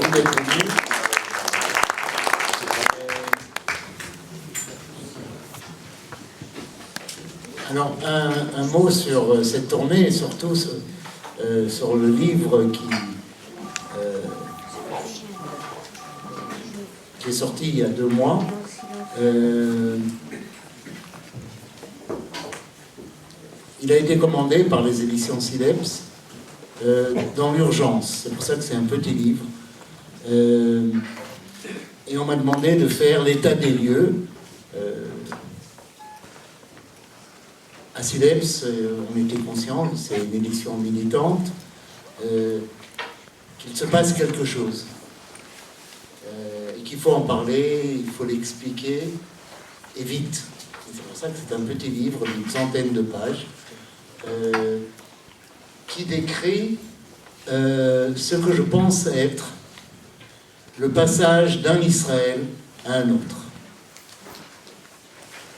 beaucoup d'être venus. Alors, un mot sur cette tournée et surtout sur le livre qui est sorti il y a 2 mois. Il a été commandé par les éditions Sileps dans l'urgence. C'est pour ça que c'est un petit livre. Et on m'a demandé de faire l'état des lieux. À Sileps, on était conscient, c'est une édition militante, qu'il se passe quelque chose. Et qu'il faut en parler, il faut l'expliquer, et vite. C'est pour ça que c'est un petit livre d'une centaine de pages, qui décrit ce que je pense être le passage d'un Israël à un autre.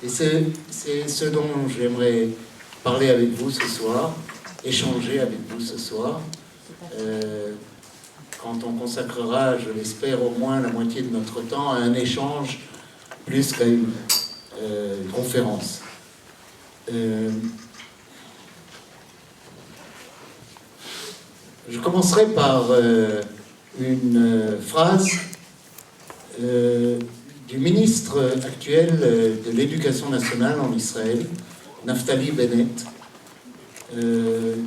Et c'est ce dont j'aimerais parler avec vous ce soir, échanger avec vous ce soir, quand on consacrera, je l'espère, au moins la moitié de notre temps à un échange plus qu'à une conférence. Je commencerai par une phrase du ministre actuel de l'Éducation nationale en Israël, Naftali Bennett,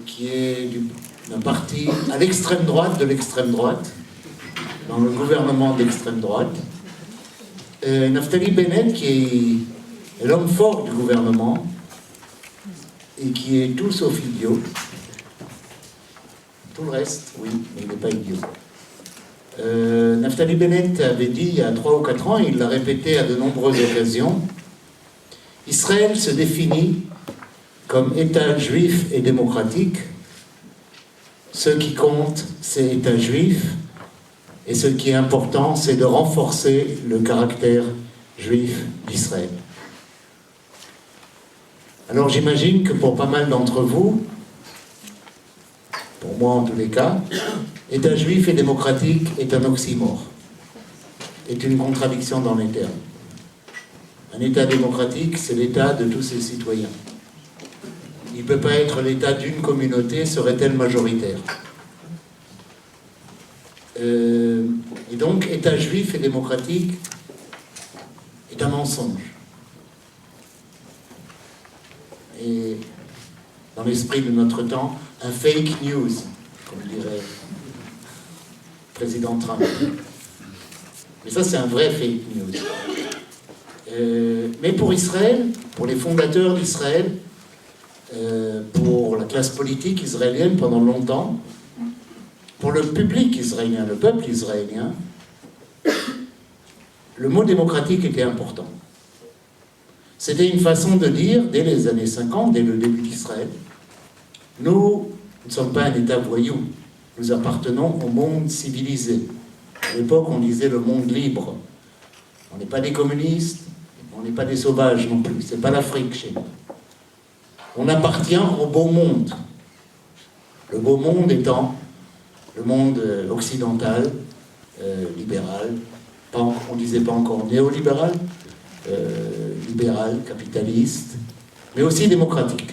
qui est d'un parti à l'extrême droite de l'extrême droite, dans le gouvernement d'extrême droite. Naftali Bennett, qui est l'homme fort du gouvernement et qui est tout sauf idiot. Tout le reste, oui, mais il n'est pas idiot. Naftali Bennett avait dit il y a 3 ou 4 ans, et il l'a répété à de nombreuses occasions, Israël se définit comme État juif et démocratique. Ce qui compte, c'est État juif, et ce qui est important, c'est de renforcer le caractère juif d'Israël. Alors j'imagine que pour pas mal d'entre vous, pour moi en tous les cas, État juif et démocratique est un oxymore, est une contradiction dans les termes. Un État démocratique, c'est l'État de tous ses citoyens. Il ne peut pas être l'État d'une communauté, serait-elle majoritaire. Et donc, État juif et démocratique est un mensonge. Et dans l'esprit de notre temps, un fake news, comme dirait le président Trump. Mais ça, c'est un vrai fake news. Mais pour Israël, pour les fondateurs d'Israël, pour la classe politique israélienne pendant longtemps, pour le public israélien, le peuple israélien, le mot démocratique était important. C'était une façon de dire, dès les années 50, dès le début d'Israël, nous ne sommes pas un État voyou, nous appartenons au monde civilisé. À l'époque, on disait le monde libre. On n'est pas des communistes, on n'est pas des sauvages non plus, c'est pas l'Afrique chez nous. On appartient au beau monde. Le beau monde étant le monde occidental, libéral, on ne disait pas encore néolibéral, libéral, capitaliste, mais aussi démocratique.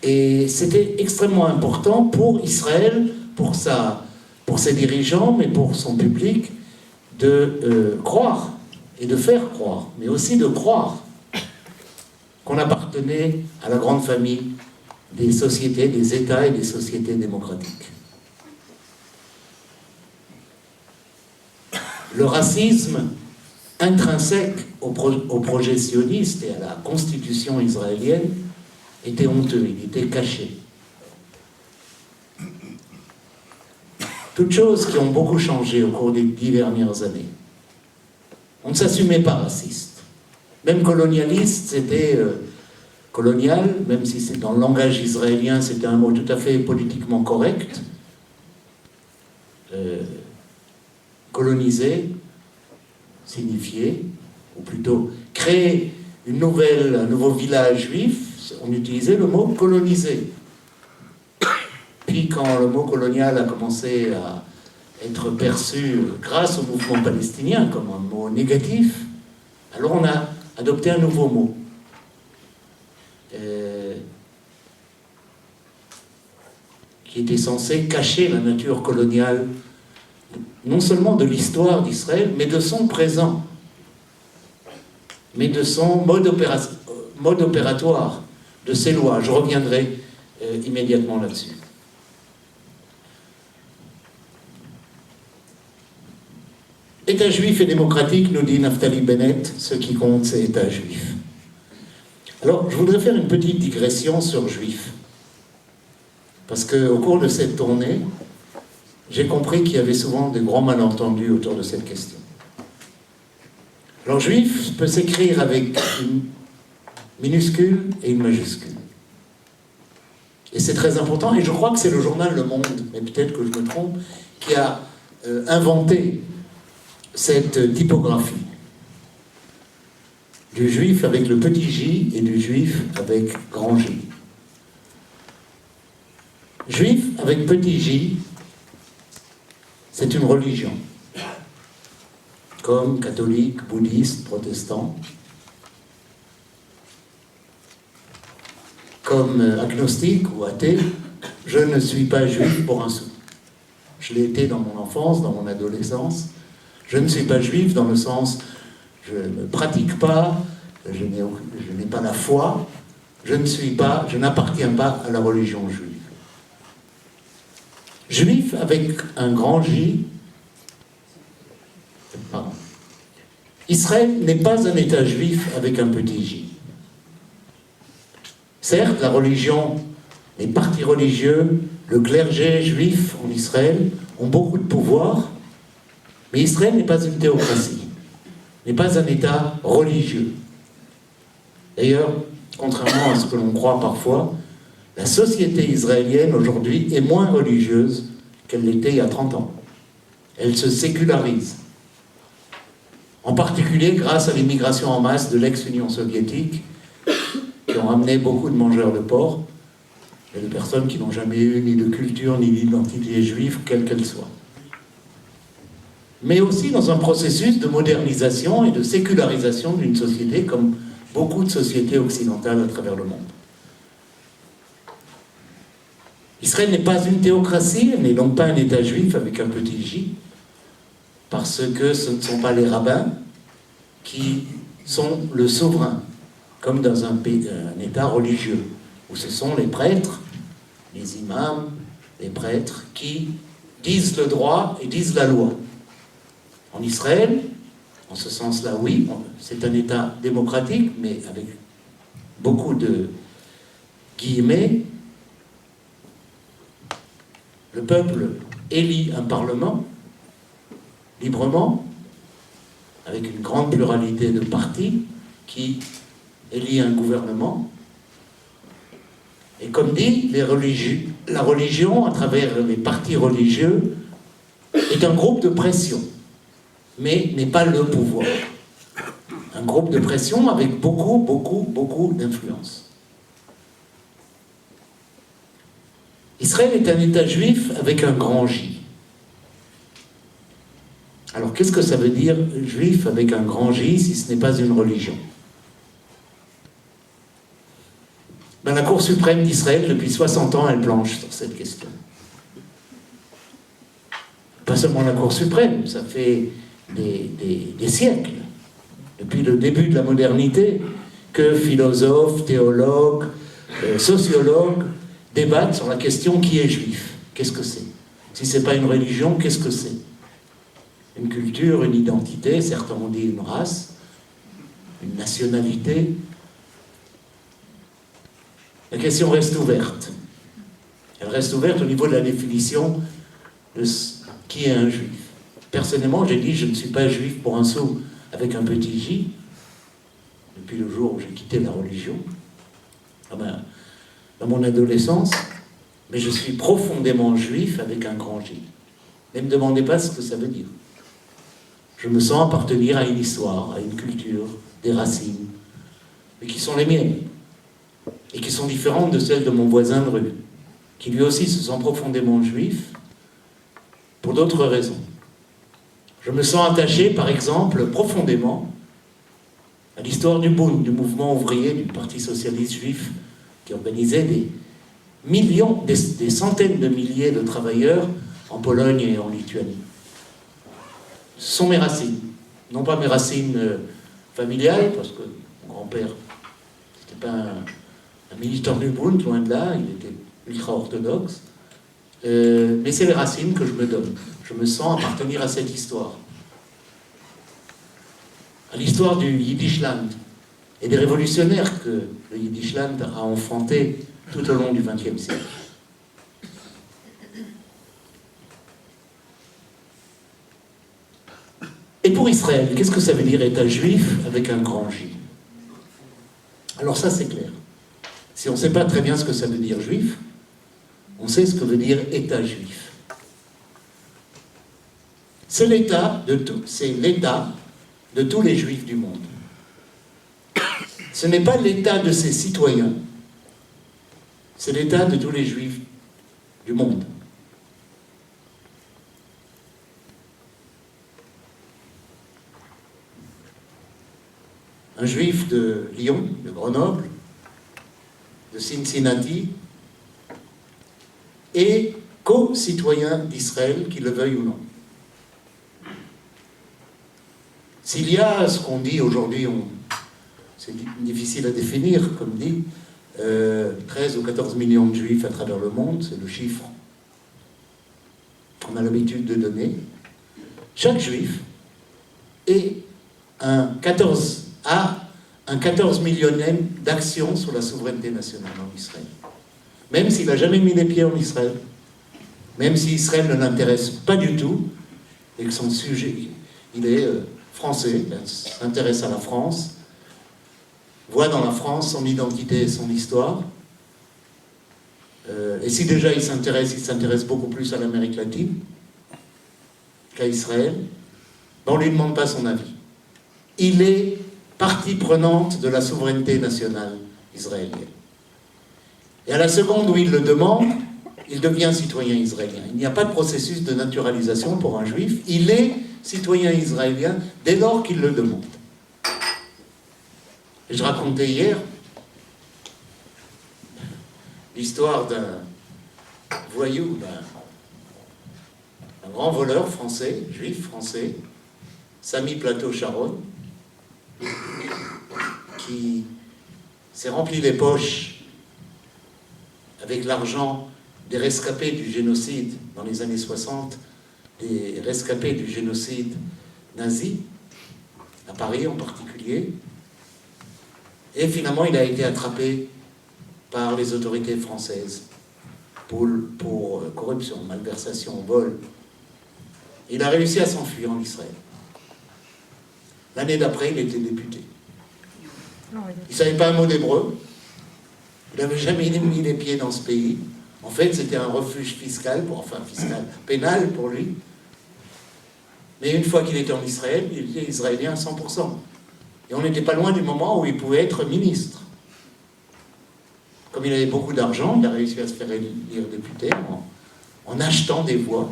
Et c'était extrêmement important pour Israël, pour ses dirigeants, mais pour son public, de croire et de faire croire, mais aussi de croire qu'on appartenait à la grande famille des sociétés, des États et des sociétés démocratiques. Le racisme intrinsèque au projet sioniste et à la constitution israélienne était honteux, il était caché. Toutes choses qui ont beaucoup changé au cours des 10 dernières années. On ne s'assumait pas raciste. Même colonialiste, c'était colonial, même si c'est dans le langage israélien, c'était un mot tout à fait politiquement correct. Coloniser signifiait, ou plutôt créer un nouveau village juif, on utilisait le mot coloniser. Puis puis quand le mot colonial a commencé à être perçu grâce au mouvement palestinien comme un mot négatif, alors on a adopté un nouveau mot. Qui était censé cacher la nature coloniale, non seulement de l'histoire d'Israël, mais de son présent, mais de son mode opératoire, de ses lois. Je reviendrai immédiatement là-dessus. État juif et démocratique, nous dit Naftali Bennett, ce qui compte, c'est État juif. Alors, je voudrais faire une petite digression sur juif. Parce qu'au cours de cette tournée, j'ai compris qu'il y avait souvent des grands malentendus autour de cette question. Alors, juif peut s'écrire avec une minuscule et une majuscule. Et c'est très important, et je crois que c'est le journal Le Monde, mais peut-être que je me trompe, qui a inventé cette typographie. Du juif avec le petit J et du juif avec grand J. Juif avec petit J, c'est une religion. Comme catholique, bouddhiste, protestant. Comme agnostique ou athée, je ne suis pas juif pour un sou. Je l'ai été dans mon enfance, dans mon adolescence. Je ne suis pas juif dans le sens, je ne pratique pas, je n'ai pas la foi, je n'appartiens pas à la religion juive. Juif avec un grand J, pardon. Israël n'est pas un État juif avec un petit J. Certes, la religion, les partis religieux, le clergé juif en Israël ont beaucoup de pouvoir, mais Israël n'est pas une théocratie, n'est pas un État religieux. D'ailleurs, contrairement à ce que l'on croit parfois, la société israélienne aujourd'hui est moins religieuse qu'elle l'était il y a 30 ans. Elle se sécularise. En particulier grâce à l'immigration en masse de l'ex-Union soviétique, qui ont ramené beaucoup de mangeurs de porc, et de personnes qui n'ont jamais eu ni de culture ni d'identité juive, quelle qu'elle soit. Mais aussi dans un processus de modernisation et de sécularisation d'une société comme beaucoup de sociétés occidentales à travers le monde. Israël n'est pas une théocratie, elle n'est donc pas un État juif avec un petit J, parce que ce ne sont pas les rabbins qui sont le souverain, comme dans un État religieux, où ce sont les prêtres, les imams, les prêtres, qui disent le droit et disent la loi. En Israël, en ce sens-là, oui, c'est un État démocratique, mais avec beaucoup de guillemets. Le peuple élit un parlement librement, avec une grande pluralité de partis, qui élit un gouvernement. Et comme dit, la religion, à travers les partis religieux, est un groupe de pression, mais n'est pas le pouvoir. Un groupe de pression avec beaucoup d'influence. Israël est un État juif avec un grand J. Alors qu'est-ce que ça veut dire juif avec un grand J si ce n'est pas une religion? Ben, la Cour suprême d'Israël, depuis 60 ans, elle planche sur cette question. Pas seulement la Cour suprême, ça fait des siècles, depuis le début de la modernité, que philosophes, théologues, sociologues débattent sur la question qui est juif. Qu'est-ce que c'est? Si ce n'est pas une religion, qu'est-ce que c'est? Une culture, une identité, certains ont dit une race, une nationalité. La question reste ouverte. Elle reste ouverte au niveau de la définition de qui est un juif. Personnellement, j'ai dit je ne suis pas juif pour un sou avec un petit J, depuis le jour où j'ai quitté la religion, dans mon adolescence, mais je suis profondément juif avec un grand J. Ne me demandez pas ce que ça veut dire. Je me sens appartenir à une histoire, à une culture, des racines, mais qui sont les miennes, et qui sont différentes de celles de mon voisin de rue. qui lui aussi se sent profondément juif, pour d'autres raisons. Je me sens attaché, par exemple, profondément à l'histoire du Bund, du mouvement ouvrier du Parti socialiste juif, qui organisait des millions, des centaines de milliers de travailleurs en Pologne et en Lituanie. Ce sont mes racines. Non pas mes racines familiales, parce que mon grand-père n'était pas un militant du Bund, loin de là, il était ultra-orthodoxe. Mais c'est les racines que je me donne. Je me sens appartenir à cette histoire. À l'histoire du Yiddishland et des révolutionnaires que le Yiddishland a enfanté tout au long du XXe siècle. Et pour Israël, qu'est-ce que ça veut dire État juif avec un grand J? Alors ça, c'est clair. Si on ne sait pas très bien ce que ça veut dire juif, on sait ce que veut dire État juif. C'est l'État de tous les juifs du monde. Ce n'est pas l'État de ses citoyens, c'est l'État de tous les juifs du monde. Un juif de Lyon, de Grenoble, de Cincinnati, est co-citoyen d'Israël, qu'il le veuille ou non. S'il y a ce qu'on dit aujourd'hui, c'est difficile à définir, comme dit, 13 ou 14 millions de juifs à travers le monde, c'est le chiffre qu'on a l'habitude de donner. Chaque juif est un 14 millionième d'action sur la souveraineté nationale en Israël. Même s'il n'a jamais mis les pieds en Israël, même si Israël ne l'intéresse pas du tout, et que son sujet, il est français, il s'intéresse à la France, voit dans la France son identité et son histoire, et si déjà il s'intéresse beaucoup plus à l'Amérique latine qu'à Israël, ben on ne lui demande pas son avis. Il est partie prenante de la souveraineté nationale israélienne. Et à la seconde où il le demande, il devient citoyen israélien. Il n'y a pas de processus de naturalisation pour un juif. Il est citoyen israélien dès lors qu'il le demande. Et je racontais hier l'histoire d'un voyou, d'un grand voleur français, juif français, Sami Plateau-Charonne, qui s'est rempli les poches avec l'argent des rescapés du génocide dans les années 60, des rescapés du génocide nazi, à Paris en particulier. Et finalement, il a été attrapé par les autorités françaises pour corruption, malversation, vol. Il a réussi à s'enfuir en Israël. L'année d'après, il était député. Il ne savait pas un mot d'hébreu. Il n'avait jamais mis les pieds dans ce pays. En fait, c'était un refuge fiscal, pénal pour lui. Mais une fois qu'il était en Israël, il était israélien à 100%. Et on n'était pas loin du moment où il pouvait être ministre. Comme il avait beaucoup d'argent, il a réussi à se faire élire député en achetant des voix.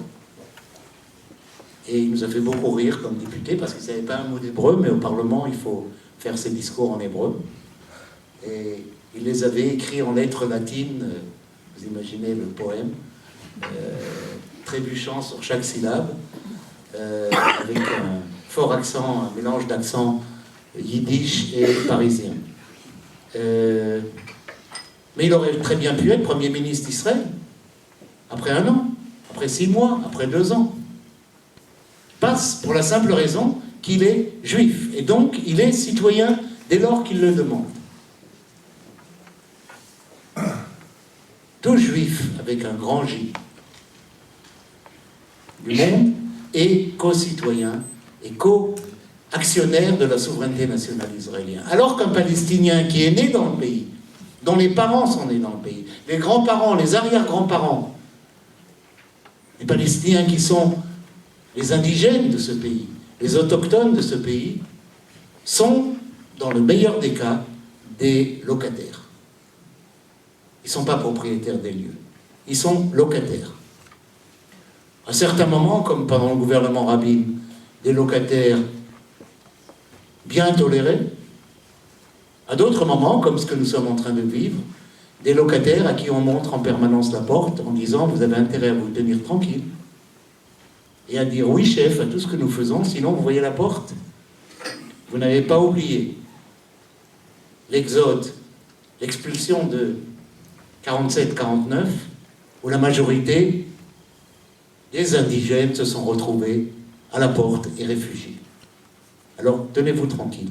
Et il nous a fait beaucoup rire comme député, parce qu'il ne savait pas un mot d'hébreu, mais au Parlement, il faut faire ses discours en hébreu. Et il les avait écrits en lettres latines, vous imaginez le poème, trébuchant sur chaque syllabe, avec un fort accent, un mélange d'accent yiddish et parisien. Mais il aurait très bien pu être Premier ministre d'Israël, après 1 an, après 6 mois, après 2 ans. Passe pour la simple raison qu'il est juif, et donc il est citoyen dès lors qu'il le demande. Tout juif avec un grand J du monde est co-citoyen et co-actionnaire de la souveraineté nationale israélienne. Alors qu'un Palestinien qui est né dans le pays, dont les parents sont nés dans le pays, les grands-parents, les arrière-grands-parents, les Palestiniens qui sont les indigènes de ce pays, les autochtones de ce pays, sont, dans le meilleur des cas, des locataires. Ils ne sont pas propriétaires des lieux. ils sont locataires. À certains moments, comme pendant le gouvernement Rabin, des locataires bien tolérés. À d'autres moments, comme ce que nous sommes en train de vivre, des locataires à qui on montre en permanence la porte en disant « vous avez intérêt à vous tenir tranquille » et à dire « oui chef » à tout ce que nous faisons, sinon vous voyez la porte. Vous n'avez pas oublié l'exode, l'expulsion de 47-49, où la majorité des indigènes se sont retrouvés à la porte et réfugiés. Alors, tenez-vous tranquille.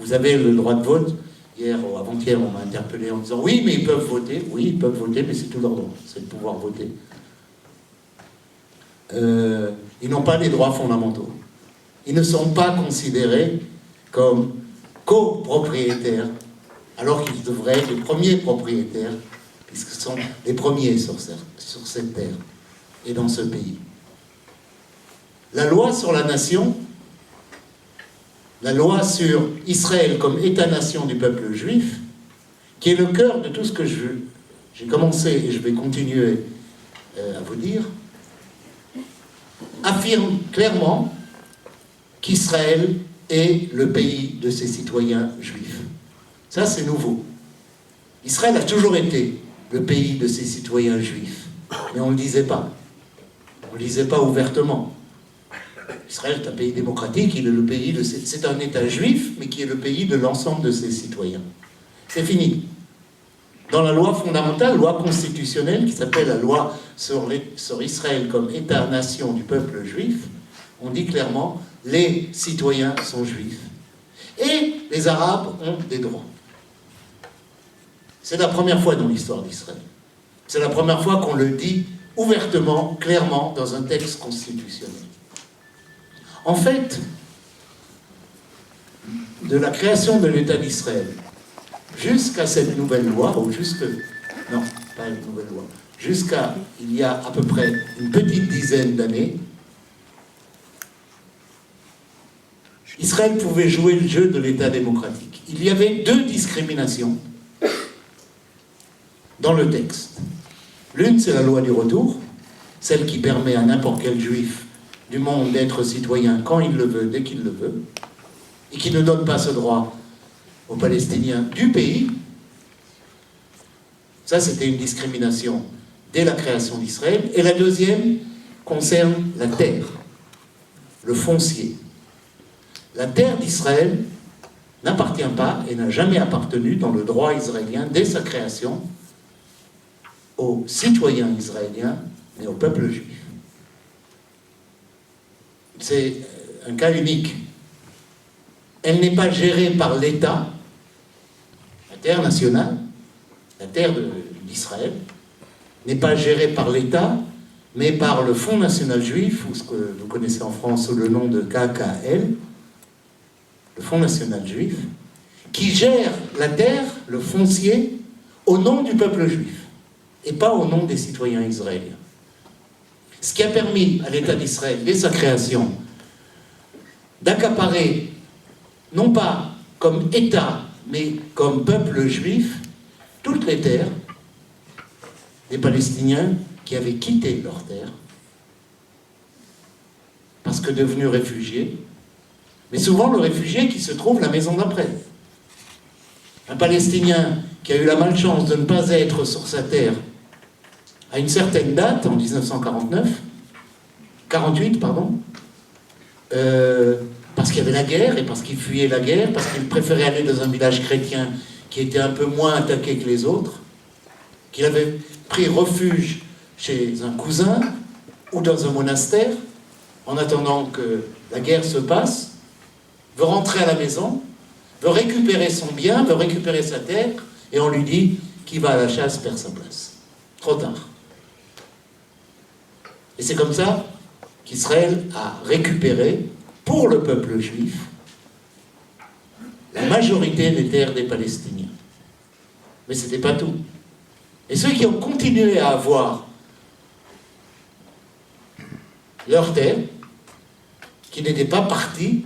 Vous avez le droit de vote. Hier ou avant-hier, on m'a interpellé en disant « oui, mais ils peuvent voter. » Oui, ils peuvent voter, mais c'est tout leur droit. C'est de pouvoir voter. Ils n'ont pas les droits fondamentaux. Ils ne sont pas considérés comme copropriétaires, alors qu'ils devraient être les premiers propriétaires, puisqu'ils sont les premiers sur cette terre et dans ce pays. La loi sur la nation, la loi sur Israël comme État-nation du peuple juif, qui est le cœur de tout ce que j'ai commencé et je vais continuer à vous dire, affirme clairement qu'Israël est le pays de ses citoyens juifs. Ça, c'est nouveau. Israël a toujours été le pays de ses citoyens juifs, mais on ne le disait pas. On ne le disait pas ouvertement. Israël est un pays démocratique, il est le pays de c'est un État juif, mais qui est le pays de l'ensemble de ses citoyens. C'est fini. Dans la loi fondamentale, loi constitutionnelle, qui s'appelle la loi sur Israël comme État-nation du peuple juif, on dit clairement les citoyens sont juifs. Et les Arabes ont des droits. C'est la première fois dans l'histoire d'Israël. C'est la première fois qu'on le dit ouvertement, clairement, dans un texte constitutionnel. En fait, de la création de l'État d'Israël jusqu'à cette nouvelle loi, non, pas une nouvelle loi, jusqu'à il y a à peu près une petite dizaine d'années, Israël pouvait jouer le jeu de l'État démocratique. Il y avait deux discriminations dans le texte. L'une, c'est la loi du retour, celle qui permet à n'importe quel juif du monde d'être citoyen quand il le veut, dès qu'il le veut, et qui ne donne pas ce droit aux Palestiniens du pays. Ça, c'était une discrimination dès la création d'Israël. Et la deuxième concerne la terre, le foncier. La terre d'Israël n'appartient pas et n'a jamais appartenu dans le droit israélien dès sa création aux citoyens israéliens, mais au peuple juif. C'est un cas unique. Elle n'est pas gérée par l'État, la terre nationale, la terre d'Israël, n'est pas gérée par l'État, mais par le Fonds national juif, ou ce que vous connaissez en France sous le nom de KKL, le Fonds national juif, qui gère la terre, le foncier, au nom du peuple juif, et pas au nom des citoyens israéliens. Ce qui a permis à l'État d'Israël, dès sa création, d'accaparer, non pas comme État, mais comme peuple juif, toutes les terres des Palestiniens qui avaient quitté leurs terres, parce que devenus réfugiés, mais souvent le réfugié qui se trouve la maison d'après. Un Palestinien qui a eu la malchance de ne pas être sur sa terre à une certaine date, en 48, parce qu'il y avait la guerre et parce qu'il fuyait la guerre, parce qu'il préférait aller dans un village chrétien qui était un peu moins attaqué que les autres, qu'il avait pris refuge chez un cousin ou dans un monastère, en attendant que la guerre se passe, veut rentrer à la maison, veut récupérer son bien, veut récupérer sa terre, et on lui dit qui va à la chasse perd sa place. Trop tard. Et c'est comme ça qu'Israël a récupéré, pour le peuple juif, la majorité des terres des Palestiniens. Mais ce n'était pas tout. Et ceux qui ont continué à avoir leurs terres, qui n'étaient pas partis,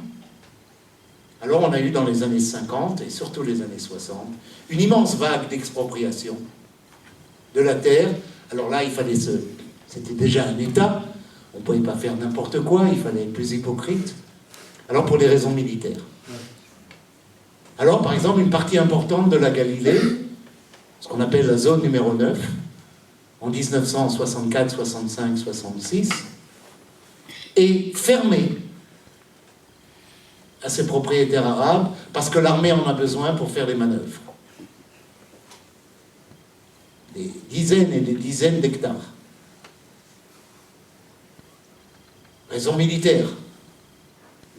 alors on a eu dans les années 50 et surtout les années 60, une immense vague d'expropriation de la terre Alors là, c'était déjà un État, on ne pouvait pas faire n'importe quoi, il fallait être plus hypocrite. Alors pour des raisons militaires. Alors par exemple, une partie importante de la Galilée, ce qu'on appelle la zone numéro 9, en 1964, 65, 66, est fermée à ses propriétaires arabes parce que l'armée en a besoin pour faire les manœuvres. Des dizaines et des dizaines d'hectares. Raisons militaires.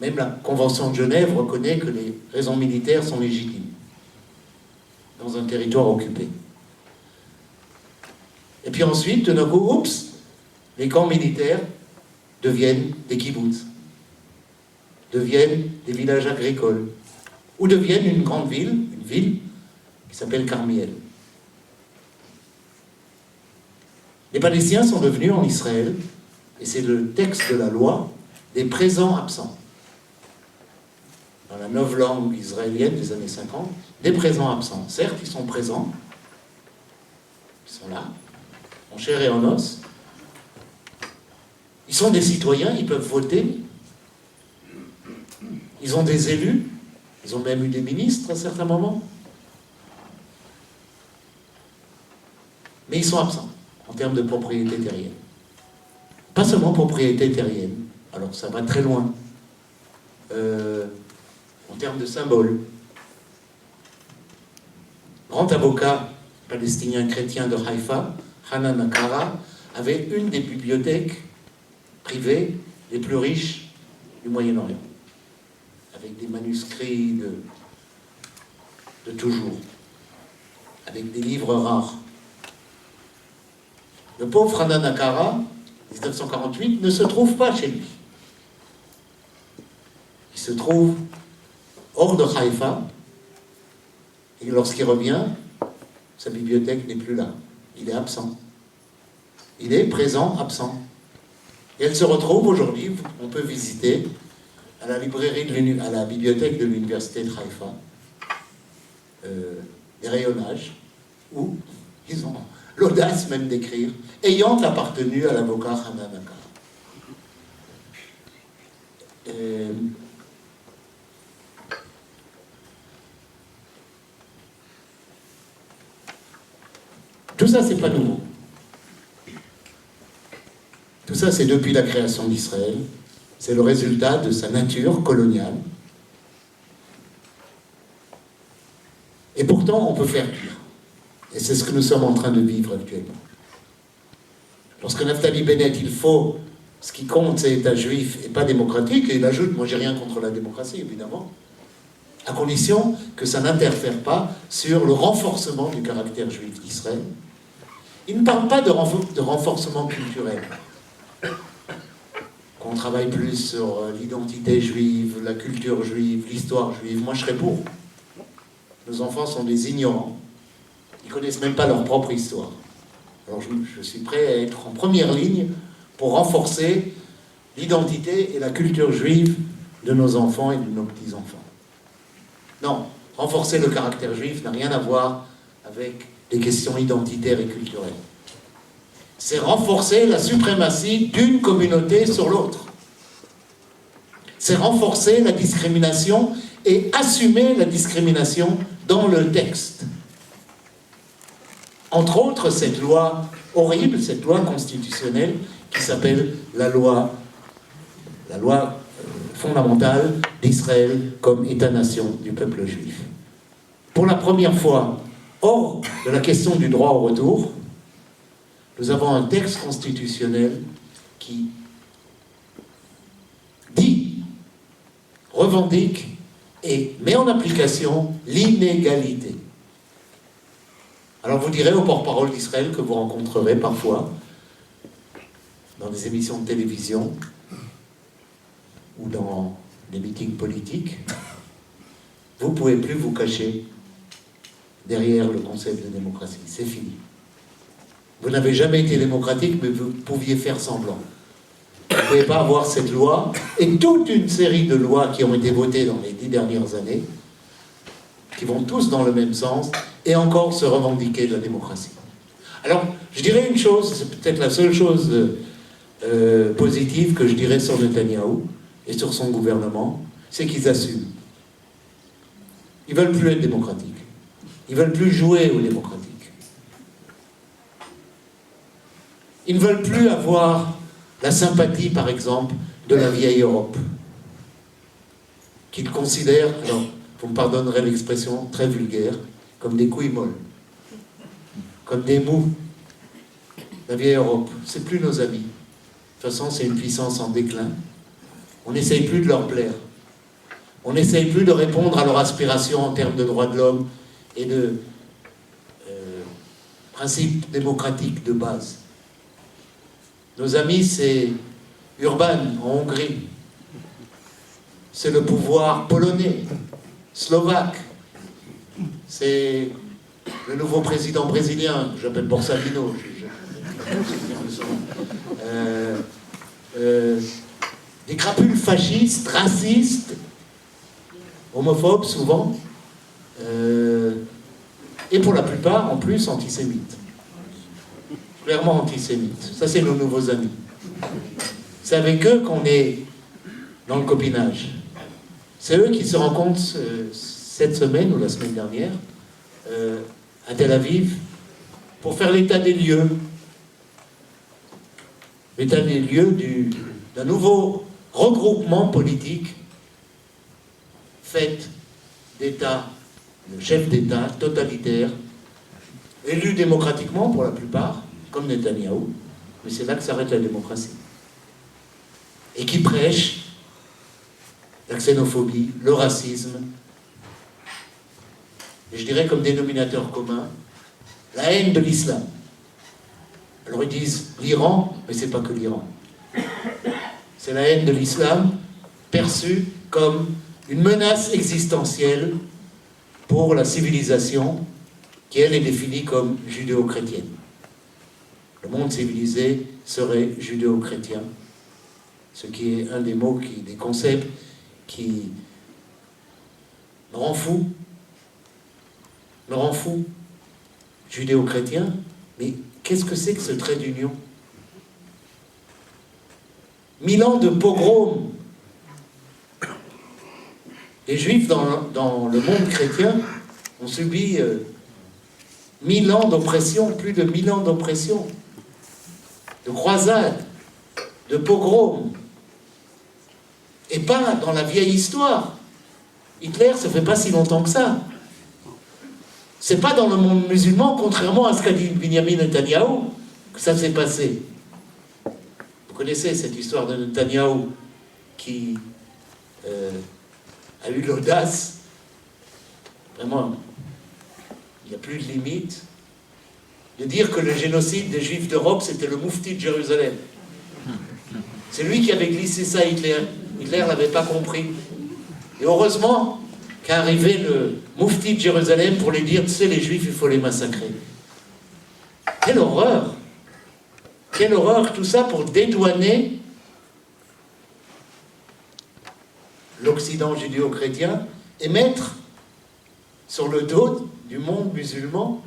Même la Convention de Genève reconnaît que les raisons militaires sont légitimes dans un territoire occupé. Et puis ensuite, de nos coups, oups, les camps militaires deviennent des kibbutz, deviennent des villages agricoles, ou deviennent une grande ville, une ville qui s'appelle Carmiel. Les Palestiniens sont devenus en Israël, et c'est le texte de la loi, des présents absents. Dans la novlangue israélienne des années 50, des présents absents. Certes, ils sont présents, ils sont là, en chair et en os. Ils sont des citoyens, ils peuvent voter. Ils ont des élus, ils ont même eu des ministres à certains moments. Mais ils sont absents en termes de propriété terrienne. Pas seulement propriété terrienne, alors ça va très loin. En termes de symboles. Grand avocat palestinien chrétien de Haïfa, Hanan Akara, avait une des bibliothèques privées les plus riches du Moyen-Orient, avec des manuscrits de toujours, avec des livres rares. Le pauvre Hanan Akara, 1948, ne se trouve pas chez lui. Il se trouve hors de Haïfa, et lorsqu'il revient, sa bibliothèque n'est plus là. Il est absent. Il est présent, absent. Et elle se retrouve aujourd'hui, on peut visiter, à la bibliothèque de l'université de Haïfa, des rayonnages, où ils ont l'audace même d'écrire, ayant appartenu à l'avocat Hanan Akara. Tout ça, c'est pas nouveau. Tout ça, c'est depuis la création d'Israël. C'est le résultat de sa nature coloniale. Et pourtant, on peut faire pire. Et c'est ce que nous sommes en train de vivre actuellement. Lorsque Naftali Bennett, ce qui compte, c'est État juif et pas démocratique, et il ajoute, moi j'ai rien contre la démocratie, évidemment, à condition que ça n'interfère pas sur le renforcement du caractère juif d'Israël. Il ne parle pas de renforcement culturel. Qu'on travaille plus sur l'identité juive, la culture juive, l'histoire juive. Moi, je serais pour. Nos enfants sont des ignorants. Ils ne connaissent même pas leur propre histoire. Alors, je suis prêt à être en première ligne pour renforcer l'identité et la culture juive de nos enfants et de nos petits-enfants. Non, renforcer le caractère juif n'a rien à voir avec les questions identitaires et culturelles. C'est renforcer la suprématie d'une communauté sur l'autre. C'est renforcer la discrimination et assumer la discrimination dans le texte. Entre autres, cette loi horrible, cette loi constitutionnelle qui s'appelle la loi fondamentale d'Israël comme État-nation du peuple juif. Pour la première fois, hors de la question du droit au retour, nous avons un texte constitutionnel qui dit, revendique et met en application l'inégalité. Alors vous direz au porte-parole d'Israël que vous rencontrerez parfois dans des émissions de télévision ou dans des meetings politiques, vous ne pouvez plus vous cacher derrière le concept de démocratie. C'est fini. Vous n'avez jamais été démocratique, mais vous pouviez faire semblant. Vous ne pouvez pas avoir cette loi et toute une série de lois qui ont été votées dans les 10 dernières années, qui vont tous dans le même sens, et encore se revendiquer de la démocratie. Alors, je dirais une chose, c'est peut-être la seule chose positive que je dirais sur Netanyahou et sur son gouvernement, c'est qu'ils assument. Ils ne veulent plus être démocratiques. Ils ne veulent plus jouer aux démocratiques. Ils ne veulent plus avoir la sympathie, par exemple, de la vieille Europe, qu'ils considèrent, alors, vous me pardonnerez l'expression très vulgaire, comme des couilles molles, comme des mous. La vieille Europe, c'est plus nos amis. De toute façon, c'est une puissance en déclin. On n'essaye plus de leur plaire. On n'essaye plus de répondre à leurs aspirations en termes de droits de l'homme et de principes démocratiques de base. Nos amis, c'est Urban en Hongrie. C'est le pouvoir polonais, slovaque. C'est le nouveau président brésilien, que j'appelle Borsalino. Des crapules fascistes, racistes, homophobes souvent, et pour la plupart, en plus, antisémites. Clairement antisémites. Ça, c'est nos nouveaux amis. C'est avec eux qu'on est dans le copinage. C'est eux qui se rencontrent cette semaine ou la semaine dernière à Tel Aviv pour faire l'état des lieux. L'état des lieux d'un nouveau regroupement politique fait d'États, de chefs d'État totalitaires, élus démocratiquement pour la plupart, comme Netanyahou, mais c'est là que s'arrête la démocratie. Et qui prêchent la xénophobie, le racisme, et je dirais comme dénominateur commun, la haine de l'islam. Alors ils disent l'Iran, mais c'est pas que l'Iran. C'est la haine de l'islam perçue comme une menace existentielle pour la civilisation qui, elle, est définie comme judéo-chrétienne. Le monde civilisé serait judéo-chrétien, ce qui est un des mots, des concepts qui me rend fou. Judéo-chrétien, mais qu'est-ce que c'est que ce trait d'union? 1000 ans de pogrom. Les Juifs dans le monde chrétien ont subi 1000 ans d'oppression, plus de 1000 ans d'oppression, de croisades, de pogroms. Et pas dans la vieille histoire. Hitler, ça fait pas si longtemps que ça. C'est pas dans le monde musulman, contrairement à ce qu'a dit Benjamin Netanyahou, que ça s'est passé. Vous connaissez cette histoire de Netanyahou qui a eu l'audace, vraiment, il n'y a plus de limite, de dire que le génocide des Juifs d'Europe, c'était le Moufti de Jérusalem. C'est lui qui avait glissé ça à Hitler. Hitler ne l'avait pas compris. Et heureusement qu'est arrivé le Moufti de Jérusalem pour lui dire, tu sais, les Juifs, il faut les massacrer. Quelle horreur! Quelle horreur, tout ça pour dédouaner l'Occident judéo-chrétien et mettre sur le dos du monde musulman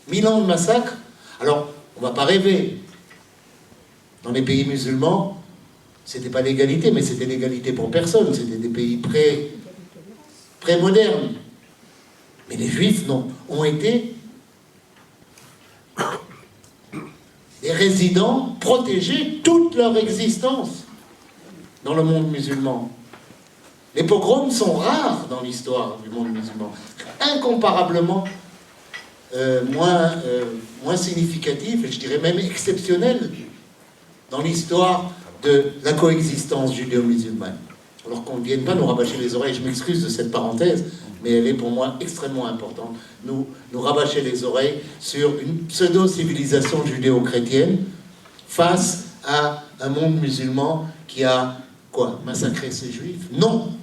1000 ans de massacre. Alors, on ne va pas rêver. Dans les pays musulmans, c'était pas l'égalité, mais c'était l'égalité pour personne. C'était des pays pré-modernes. Mais les Juifs, non, ont été des résidents protégés toute leur existence dans le monde musulman. Les pogroms sont rares dans l'histoire du monde musulman, incomparablement moins significatifs, et je dirais même exceptionnels, dans l'histoire de la coexistence judéo-musulmane. Alors qu'on ne vienne pas nous rabâcher les oreilles, je m'excuse de cette parenthèse, mais elle est pour moi extrêmement importante, nous rabâcher les oreilles sur une pseudo-civilisation judéo-chrétienne face à un monde musulman qui a, quoi, massacré ses juifs? Non!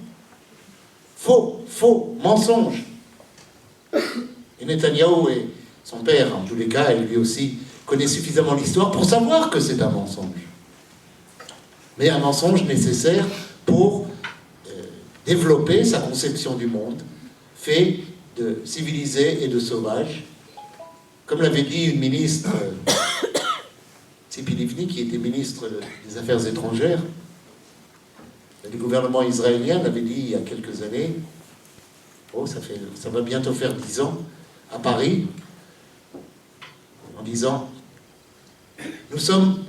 Faux, mensonge. Et Netanyahou et son père, en tous les cas, et lui aussi, connaît suffisamment l'histoire pour savoir que c'est un mensonge. Mais un mensonge nécessaire pour développer sa conception du monde, fait de civilisé et de sauvage, Comme l'avait dit une ministre, Tzipi Livni, qui était ministre des Affaires étrangères du gouvernement israélien, l'avait dit il y a quelques années, ça va bientôt faire 10 ans, à Paris, en disant, nous sommes,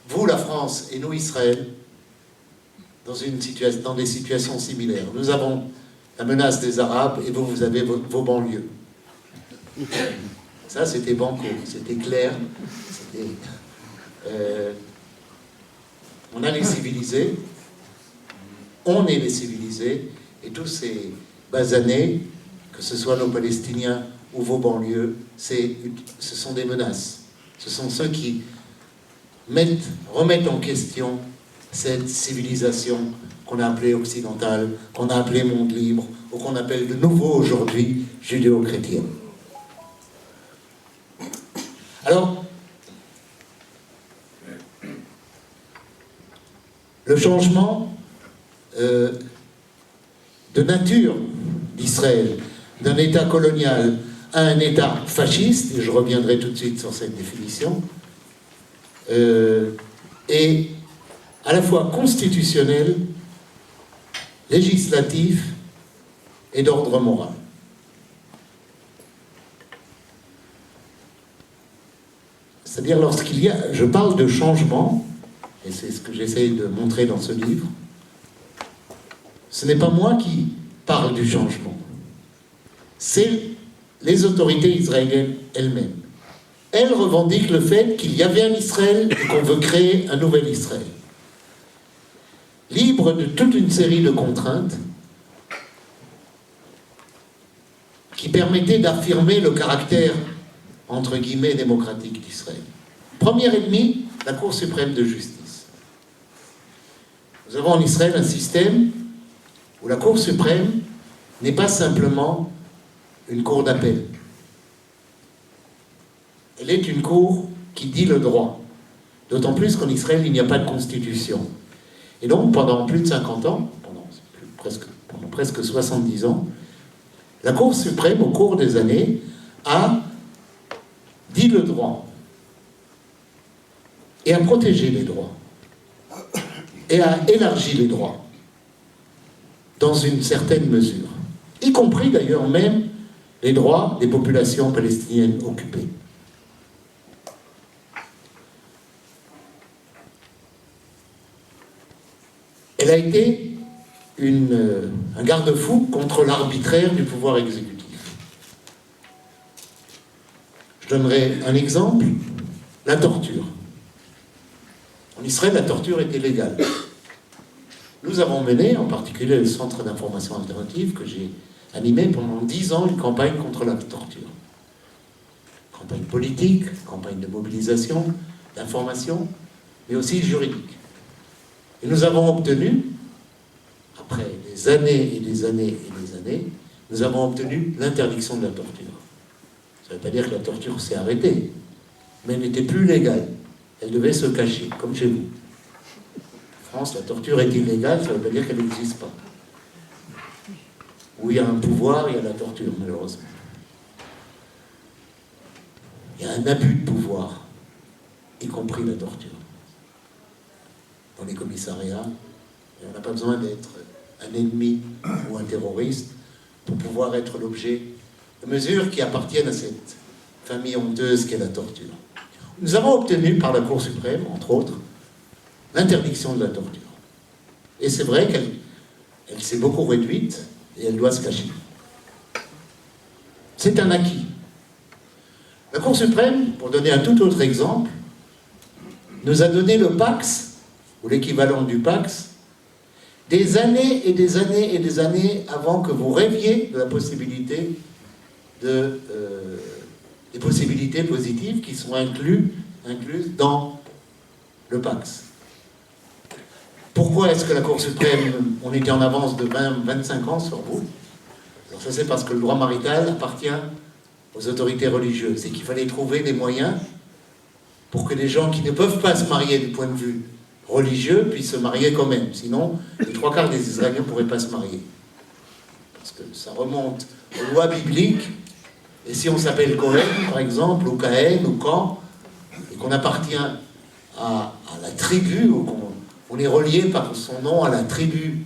vous la France et nous Israël, dans des situations similaires. Nous avons la menace des Arabes et vous avez vos banlieues. Ça, c'était banco, c'était clair. On a les civilisés, on est les civilisés, et tous ces basanés, que ce soit nos Palestiniens ou vos banlieues, ce sont des menaces. Ce sont ceux qui remettent en question cette civilisation qu'on a appelée occidentale, qu'on a appelée monde libre, ou qu'on appelle de nouveau aujourd'hui judéo-chrétienne. Alors, le changement de nature d'Israël, d'un État colonial à un État fasciste, et je reviendrai tout de suite sur cette définition, est à la fois constitutionnel, législatif et d'ordre moral. C'est-à-dire je parle de changement, et c'est ce que j'essaye de montrer dans ce livre, ce n'est pas moi qui parle du changement, c'est les autorités israéliennes elles-mêmes. Elles revendiquent le fait qu'il y avait un Israël et qu'on veut créer un nouvel Israël. Libre de toute une série de contraintes qui permettaient d'affirmer le caractère, entre guillemets, démocratique d'Israël. Premier ennemi, la Cour suprême de justice. Nous avons en Israël un système où la Cour suprême n'est pas simplement une cour d'appel. Elle est une cour qui dit le droit. D'autant plus qu'en Israël, il n'y a pas de constitution. Et donc, pendant plus de 50 ans, pendant presque 70 ans, la Cour suprême, au cours des années, a dit le droit et a protégé les droits et a élargi les droits dans une certaine mesure, y compris d'ailleurs même les droits des populations palestiniennes occupées. Elle a été un garde-fou contre l'arbitraire du pouvoir exécutif. Je donnerai un exemple, la torture. En Israël, la torture était légale. Nous avons mené, en particulier le Centre d'information alternative, que j'ai animé pendant 10 ans, une campagne contre la torture. Campagne politique, campagne de mobilisation, d'information, mais aussi juridique. Et nous avons obtenu, après des années et des années et des années, nous avons obtenu l'interdiction de la torture. Ça ne veut pas dire que la torture s'est arrêtée, mais elle n'était plus légale. Elle devait se cacher, comme chez vous. En France, la torture est illégale, ça ne veut pas dire qu'elle n'existe pas. Où il y a un pouvoir, il y a la torture, malheureusement. Il y a un abus de pouvoir, y compris la torture. Dans les commissariats, et on n'a pas besoin d'être un ennemi ou un terroriste pour pouvoir être l'objet de mesures qui appartiennent à cette famille honteuse qu'est la torture. Nous avons obtenu par la Cour suprême, entre autres, l'interdiction de la torture. Et c'est vrai qu'elle s'est beaucoup réduite et elle doit se cacher. C'est un acquis. La Cour suprême, pour donner un tout autre exemple, nous a donné le Pax, ou l'équivalent du Pax, des années et des années et des années avant que vous rêviez de la possibilité des possibilités positives qui sont incluses dans le Pax. Pourquoi est-ce que la Cour suprême, on était en avance de 20-25 ans sur vous? Alors ça, c'est parce que le droit marital appartient aux autorités religieuses et qu'il fallait trouver des moyens pour que les gens qui ne peuvent pas se marier du point de vue religieux puissent se marier quand même. Sinon, les 3/4 des Israéliens ne pourraient pas se marier. Parce que ça remonte aux lois bibliques Et si on s'appelle Cohen, par exemple, ou Cahen, ou Can, et qu'on appartient à la tribu, ou qu'on est relié par son nom à la tribu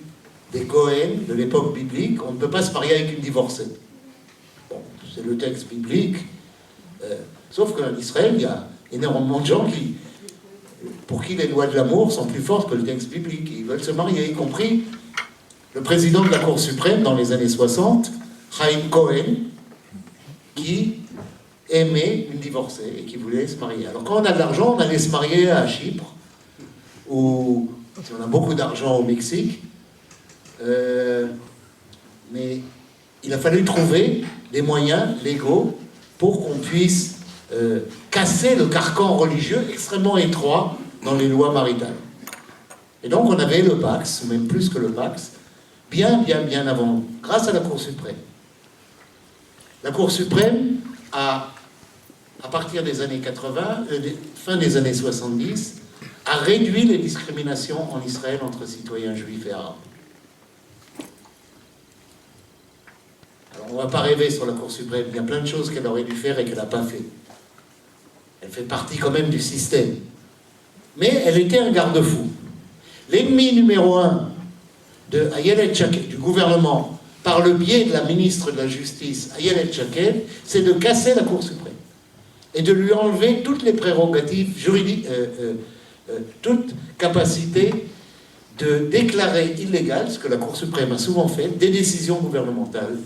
des Cohen de l'époque biblique, on ne peut pas se marier avec une divorcée. Bon, c'est le texte biblique. Sauf qu'en Israël, il y a énormément de gens pour qui les lois de l'amour sont plus fortes que le texte biblique. Ils veulent se marier, y compris le président de la Cour suprême dans les années 60, Chaim Cohen, qui aimait une divorcée et qui voulait se marier. Alors quand on a de l'argent, on allait se marier à Chypre, ou si on a beaucoup d'argent au Mexique, mais il a fallu trouver des moyens légaux pour qu'on puisse casser le carcan religieux extrêmement étroit dans les lois maritales. Et donc on avait le Pax, ou même plus que le Pax, bien avant, grâce à la Cour suprême. La Cour suprême à partir des années 80, fin des années 70, a réduit les discriminations en Israël entre citoyens juifs et arabes. Alors on ne va pas rêver sur la Cour suprême, il y a plein de choses qu'elle aurait dû faire et qu'elle n'a pas fait. Elle fait partie quand même du système. Mais elle était un garde-fou. L'ennemi numéro un de Ayelet Shaked, du gouvernement, par le biais de la ministre de la Justice, Ayelet Shaked, c'est de casser la Cour suprême et de lui enlever toutes les prérogatives juridiques, toute capacité de déclarer illégal, ce que la Cour suprême a souvent fait, des décisions gouvernementales,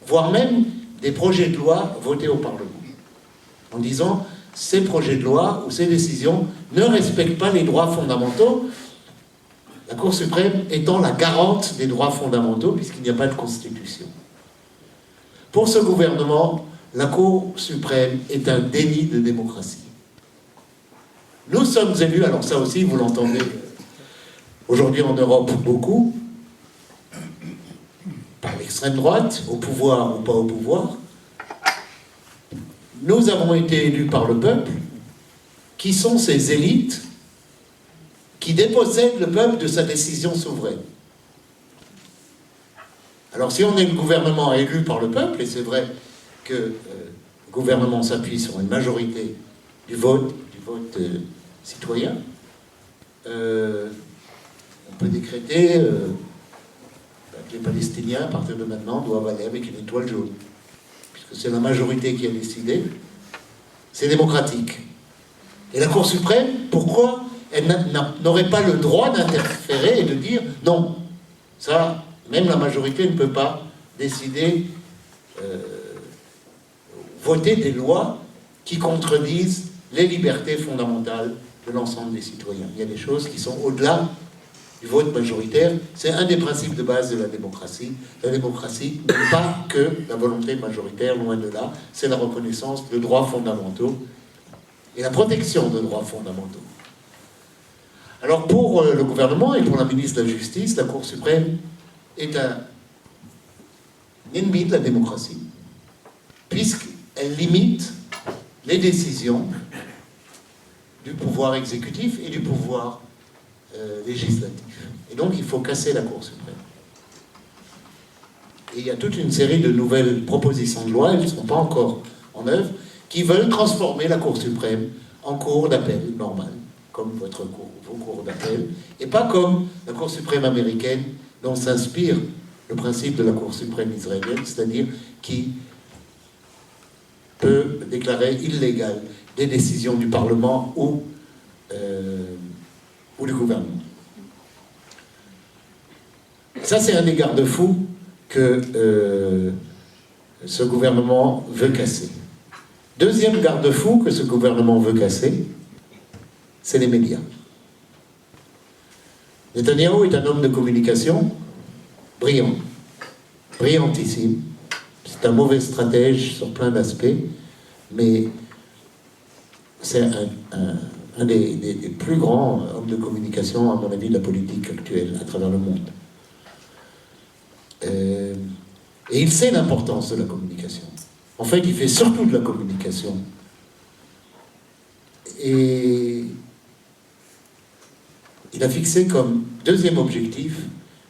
voire même des projets de loi votés au Parlement, en disant ces projets de loi ou ces décisions ne respectent pas les droits fondamentaux, la Cour suprême étant la garante des droits fondamentaux puisqu'il n'y a pas de constitution. Pour ce gouvernement, la Cour suprême est un déni de démocratie. Nous sommes élus, alors ça aussi vous l'entendez aujourd'hui en Europe beaucoup, par l'extrême droite, au pouvoir ou pas au pouvoir. Nous avons été élus par le peuple, qui sont ces élites qui dépossèdent le peuple de sa décision souveraine. Alors si on est le gouvernement élu par le peuple, et c'est vrai que le gouvernement s'appuie sur une majorité du vote citoyen, on peut décréter que les Palestiniens, à partir de maintenant, doivent aller avec une étoile jaune. Puisque c'est la majorité qui a décidé, c'est démocratique. Et la Cour suprême, pourquoi elle n'aurait pas le droit d'interférer et de dire non, ça, même la majorité ne peut pas décider, voter des lois qui contredisent les libertés fondamentales de l'ensemble des citoyens. Il y a des choses qui sont au-delà du vote majoritaire. C'est un des principes de base de la démocratie. La démocratie n'est pas que la volonté majoritaire, loin de là. C'est la reconnaissance de droits fondamentaux et la protection de droits fondamentaux. Alors pour le gouvernement et pour la ministre de la Justice, la Cour suprême est un ennemi de la démocratie, puisqu'elle limite les décisions du pouvoir exécutif et du pouvoir législatif. Et donc il faut casser la Cour suprême. Et il y a toute une série de nouvelles propositions de loi, elles ne sont pas encore en œuvre, qui veulent transformer la Cour suprême en cour d'appel normale, comme vos cours d'appel, et pas comme la Cour suprême américaine dont s'inspire le principe de la Cour suprême israélienne, c'est-à-dire qui peut déclarer illégales des décisions du Parlement ou du gouvernement. Ça, c'est un des garde-fous que ce gouvernement veut casser. Deuxième garde-fou que ce gouvernement veut casser, c'est les médias. Netanyahou est un homme de communication brillant, brillantissime. C'est un mauvais stratège sur plein d'aspects, mais c'est un des plus grands hommes de communication, à mon avis, de la politique actuelle à travers le monde. Et il sait l'importance de la communication. En fait, il fait surtout de la communication. Et il a fixé comme deuxième objectif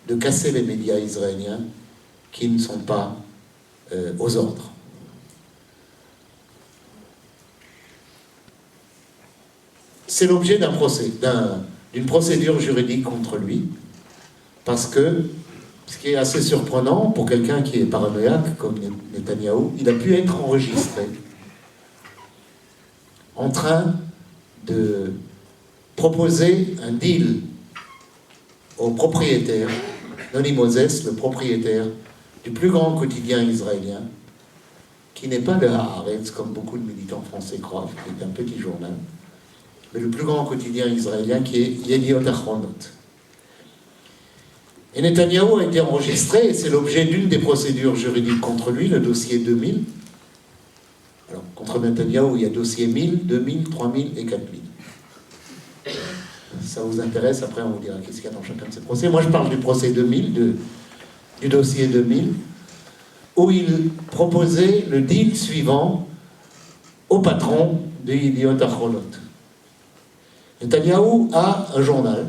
de casser les médias israéliens qui ne sont pas aux ordres. c'est l'objet d'un procès, d'une procédure juridique contre lui, parce que, ce qui est assez surprenant pour quelqu'un qui est paranoïaque comme Netanyahou, il a pu être enregistré en train de proposer un deal au propriétaire, Noni Moses, le propriétaire du plus grand quotidien israélien, qui n'est pas le Haaretz, comme beaucoup de militants français croient, qui est un petit journal, mais le plus grand quotidien israélien qui est Yediot Ahronot. Et Netanyahou a été enregistré, et c'est l'objet d'une des procédures juridiques contre lui, le dossier 2000. Alors, contre Netanyahou, il y a dossier 1000, 2000, 3000 et 4000. Ça vous intéresse, après on vous dira qu'est-ce qu'il y a dans chacun de ces procès. Moi je parle du procès 2000, du dossier 2000, où il proposait le deal suivant au patron de Yediot Ahronot. Netanyahou a un journal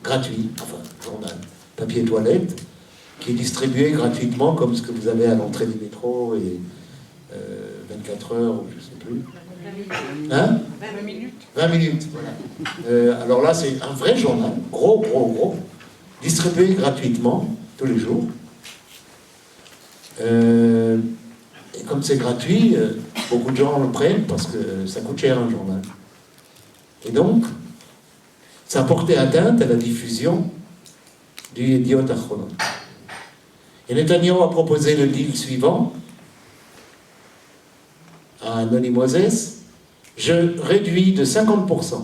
gratuit, enfin journal, papier toilette, qui est distribué gratuitement comme ce que vous avez à l'entrée du métro et 24 heures, ou je ne sais plus. Hein 20 minutes. 20 minutes, voilà. Alors là, c'est un vrai journal, gros, distribué gratuitement, tous les jours. Et comme c'est gratuit, beaucoup de gens le prennent parce que ça coûte cher un journal. Et donc, ça a porté atteinte à la diffusion du Yediot Ahronot. Et Netanyahou a proposé le deal suivant à Noni Moses: je réduis de 50%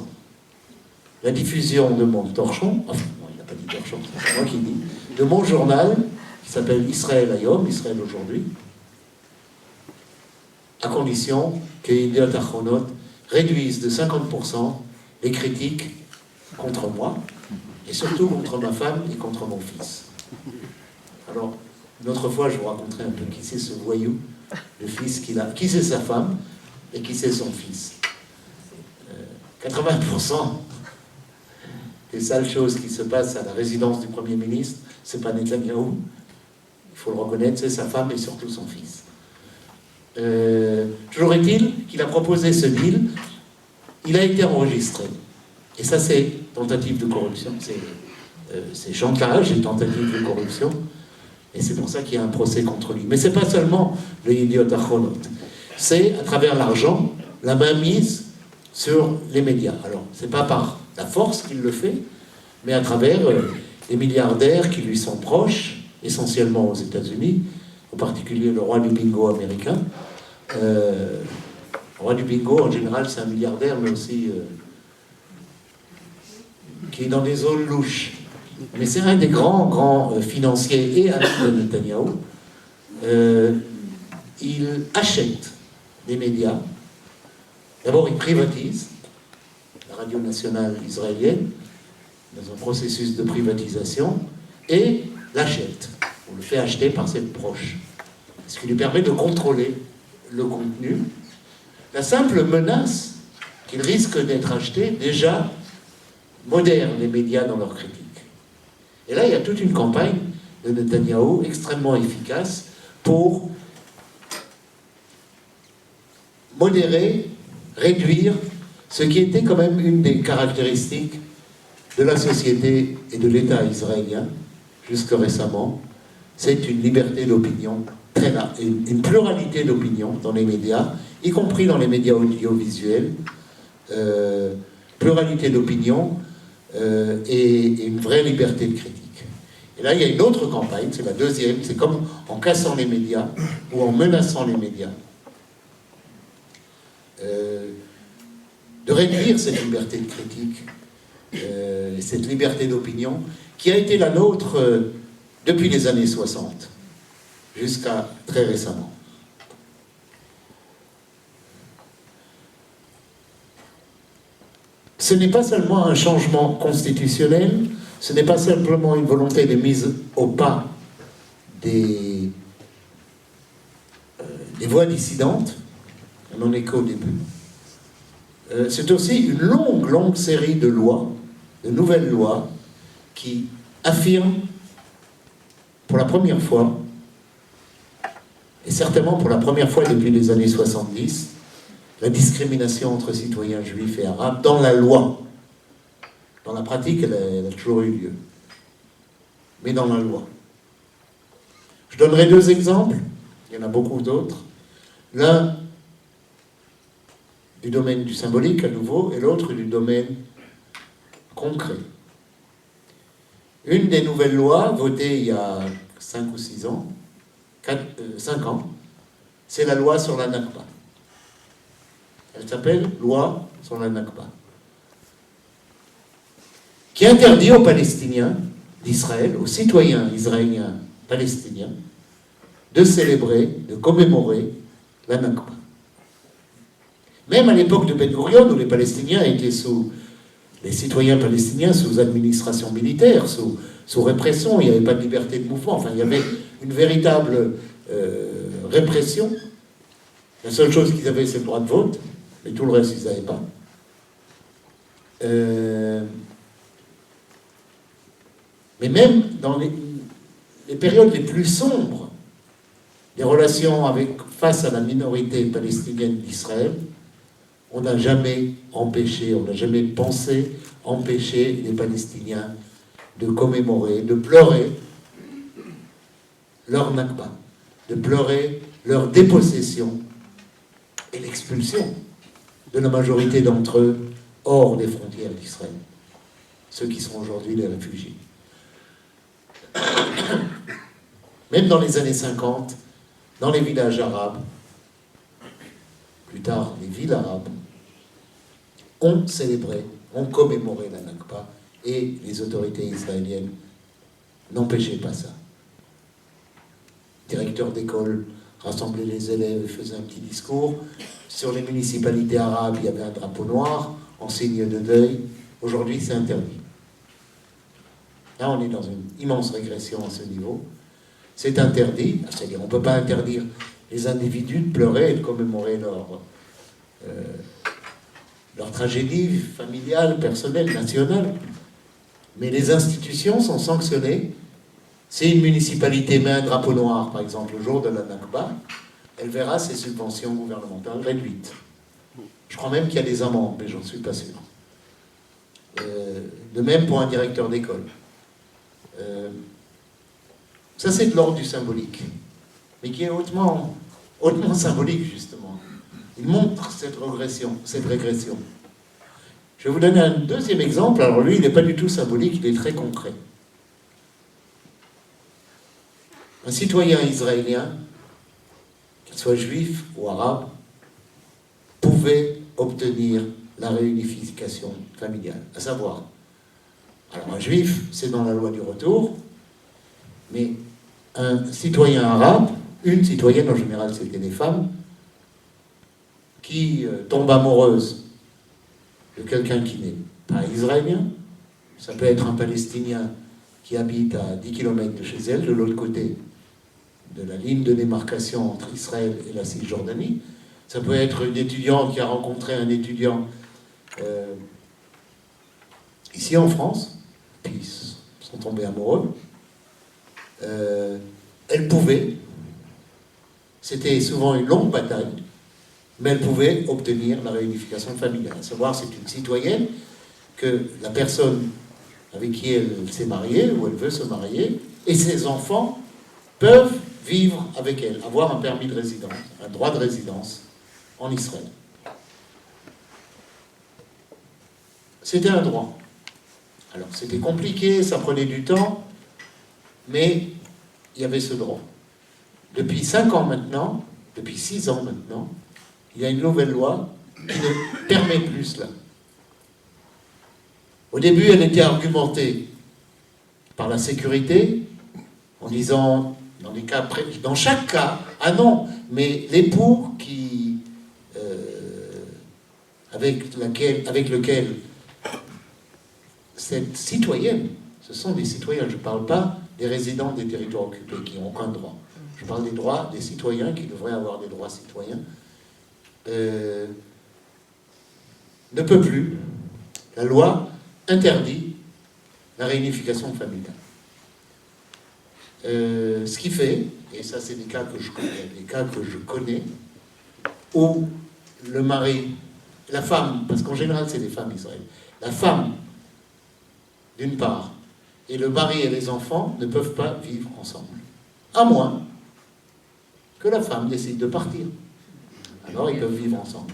la diffusion de mon torchon, enfin, non, il n'a pas dit torchon, c'est moi qui dis, de mon journal, qui s'appelle Israël Hayom, Israël aujourd'hui, à condition que Yediot Ahronot réduise de 50% les critiques contre moi, et surtout contre ma femme et contre mon fils. Alors, une autre fois, je vous raconterai un peu qui c'est ce voyou, le fils qu'il a, qui c'est sa femme et qui c'est son fils. 80% des sales choses qui se passent à la résidence du Premier ministre, c'est pas Netanyahou, il faut le reconnaître, c'est sa femme et surtout son fils. Toujours est-il qu'il a proposé ce deal, il a été enregistré. Et ça, c'est tentative de corruption, c'est chantage et tentative de corruption. Et c'est pour ça qu'il y a un procès contre lui. Mais c'est pas seulement le Yediot Ahronot, c'est à travers l'argent, la mainmise sur les médias. Alors, c'est pas par la force qu'il le fait, mais à travers les milliardaires qui lui sont proches, essentiellement aux États-Unis, en particulier le roi du bingo américain. Le roi du bingo, en général, c'est un milliardaire, mais aussi qui est dans des zones louches. Mais c'est un des grands financiers et amis de Netanyahou. Il achète des médias. D'abord, il privatise la radio nationale israélienne dans un processus de privatisation et l'achète. On le fait acheter par ses proches. Ce qui lui permet de contrôler le contenu. La simple menace qu'il risque d'être acheté déjà modère les médias dans leur critique. Et là, il y a toute une campagne de Netanyahou extrêmement efficace pour modérer, réduire ce qui était quand même une des caractéristiques de la société et de l'État israélien jusque récemment. C'est une liberté d'opinion, une pluralité d'opinion dans les médias, y compris dans les médias audiovisuels, pluralité d'opinion et une vraie liberté de critique. Et là, il y a une autre campagne, c'est la deuxième, c'est comme en cassant les médias ou en menaçant les médias, de réduire cette liberté de critique, cette liberté d'opinion, qui a été la nôtre depuis les années 60, jusqu'à très récemment. Ce n'est pas seulement un changement constitutionnel, ce n'est pas simplement une volonté de mise au pas des voix dissidentes, on en est qu'au début. C'est aussi une longue série de lois, de nouvelles lois, qui affirment pour la première fois, et certainement pour la première fois depuis les années 70, la discrimination entre citoyens juifs et arabes dans la loi. Dans la pratique, elle a toujours eu lieu. Mais dans la loi. Je donnerai deux exemples, il y en a beaucoup d'autres. L'un du domaine du symbolique à nouveau, et l'autre du domaine concret. Une des nouvelles lois votées il y a 5 ou 6 ans, 5 ans, c'est la loi sur la Nakba. Elle s'appelle loi sur la Nakba, qui interdit aux Palestiniens d'Israël, aux citoyens israéliens palestiniens, de célébrer, de commémorer la Nakba. Même à l'époque de Ben Gurion, où les Palestiniens étaient les citoyens palestiniens sous administration militaire, sous répression, il n'y avait pas de liberté de mouvement, enfin il y avait une véritable répression. La seule chose qu'ils avaient, c'est le droit de vote, mais tout le reste, ils n'avaient pas. Mais même dans les périodes les plus sombres des relations face à la minorité palestinienne d'Israël, on n'a jamais empêché, on n'a jamais pensé empêcher les Palestiniens de commémorer, de pleurer leur Nakba, de pleurer leur dépossession et l'expulsion de la majorité d'entre eux hors des frontières d'Israël, ceux qui sont aujourd'hui les réfugiés. Même dans les années 50, dans les villages arabes, plus tard les villes arabes, ont célébré, ont commémoré la Nakba, et les autorités israéliennes n'empêchaient pas ça. Le directeur d'école rassemblait les élèves et faisait un petit discours. Sur les municipalités arabes, il y avait un drapeau noir en signe de deuil. Aujourd'hui, c'est interdit. Là, on est dans une immense régression à ce niveau. C'est interdit, c'est-à-dire on ne peut pas interdire les individus de pleurer et de commémorer leur tragédie familiale, personnelle, nationale. Mais les institutions sont sanctionnées. Si une municipalité met un drapeau noir, par exemple, le jour de la Nakba, elle verra ses subventions gouvernementales réduites. Je crois même qu'il y a des amendes, mais j'en suis pas sûr. De même pour un directeur d'école. Ça, c'est de l'ordre du symbolique, mais qui est hautement symbolique, justement. Il montre cette régression. Je vais vous donner un deuxième exemple. Alors lui, il n'est pas du tout symbolique, il est très concret. Un citoyen israélien, qu'il soit juif ou arabe, pouvait obtenir la réunification familiale. À savoir, alors un juif, c'est dans la loi du retour, mais un citoyen arabe, une citoyenne, en général c'était des femmes, qui tombe amoureuse de quelqu'un qui n'est pas israélien, ça peut être un Palestinien qui habite à 10 km de chez elle, de l'autre côté de la ligne de démarcation entre Israël et la Cisjordanie, ça peut être une étudiante qui a rencontré un étudiant ici en France, puis ils sont tombés amoureux. Elle pouvait, c'était souvent une longue bataille, mais elle pouvait obtenir la réunification familiale. À savoir, c'est une citoyenne que la personne avec qui elle s'est mariée, ou elle veut se marier, et ses enfants peuvent vivre avec elle, avoir un permis de résidence, un droit de résidence en Israël. C'était un droit. Alors, c'était compliqué, ça prenait du temps, mais il y avait ce droit. Depuis 5 ans maintenant, depuis 6 ans maintenant, il y a une nouvelle loi qui ne permet plus cela. Au début, elle était argumentée par la sécurité, en disant, dans chaque cas, ah non, mais l'époux avec lequel cette citoyenne, ce sont des citoyens, je ne parle pas des résidents des territoires occupés qui n'ont aucun droit. Je parle des droits des citoyens qui devraient avoir des droits citoyens. Ne peut plus. La loi interdit la réunification familiale. Ce qui fait, et ça c'est des cas que je connais, où le mari, la femme, parce qu'en général c'est des femmes israéliennes, la femme, d'une part, et le mari et les enfants ne peuvent pas vivre ensemble. À moins que la femme décide de partir. Alors ils peuvent vivre ensemble.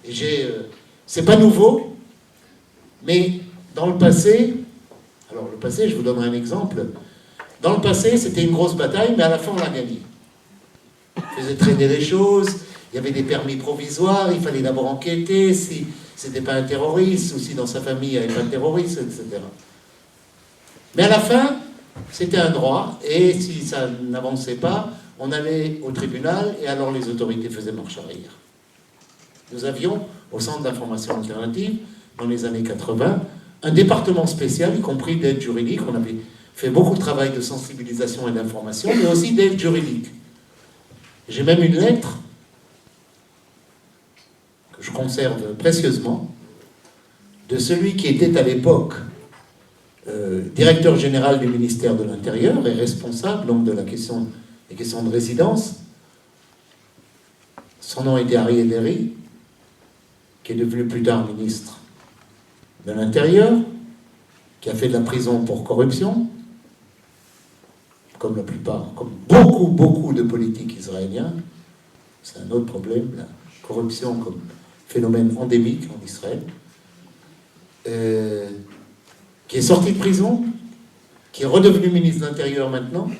Et c'est pas nouveau, mais dans le passé, alors le passé, je vous donnerai un exemple. Dans le passé, c'était une grosse bataille, mais à la fin, on l'a gagné. On faisait traîner les choses, il y avait des permis provisoires, il fallait d'abord enquêter si c'était pas un terroriste, ou si dans sa famille il n'y avait pas de terroriste, etc. Mais à la fin, c'était un droit, et si ça n'avançait pas, on allait au tribunal, et alors les autorités faisaient marche arrière. Nous avions, au Centre d'information alternative, dans les années 80, un département spécial, y compris d'aide juridique. On avait fait beaucoup de travail de sensibilisation et d'information, mais aussi d'aide juridique. J'ai même une lettre que je conserve précieusement de celui qui était à l'époque directeur général du ministère de l'Intérieur et responsable donc de des questions de résidence. Son nom était Aryeh Deri, qui est devenu plus tard ministre de l'Intérieur, qui a fait de la prison pour corruption, comme la plupart, comme beaucoup de politiques israéliens. C'est un autre problème, la corruption comme phénomène endémique en Israël, qui est sorti de prison, qui est redevenu ministre de l'Intérieur maintenant,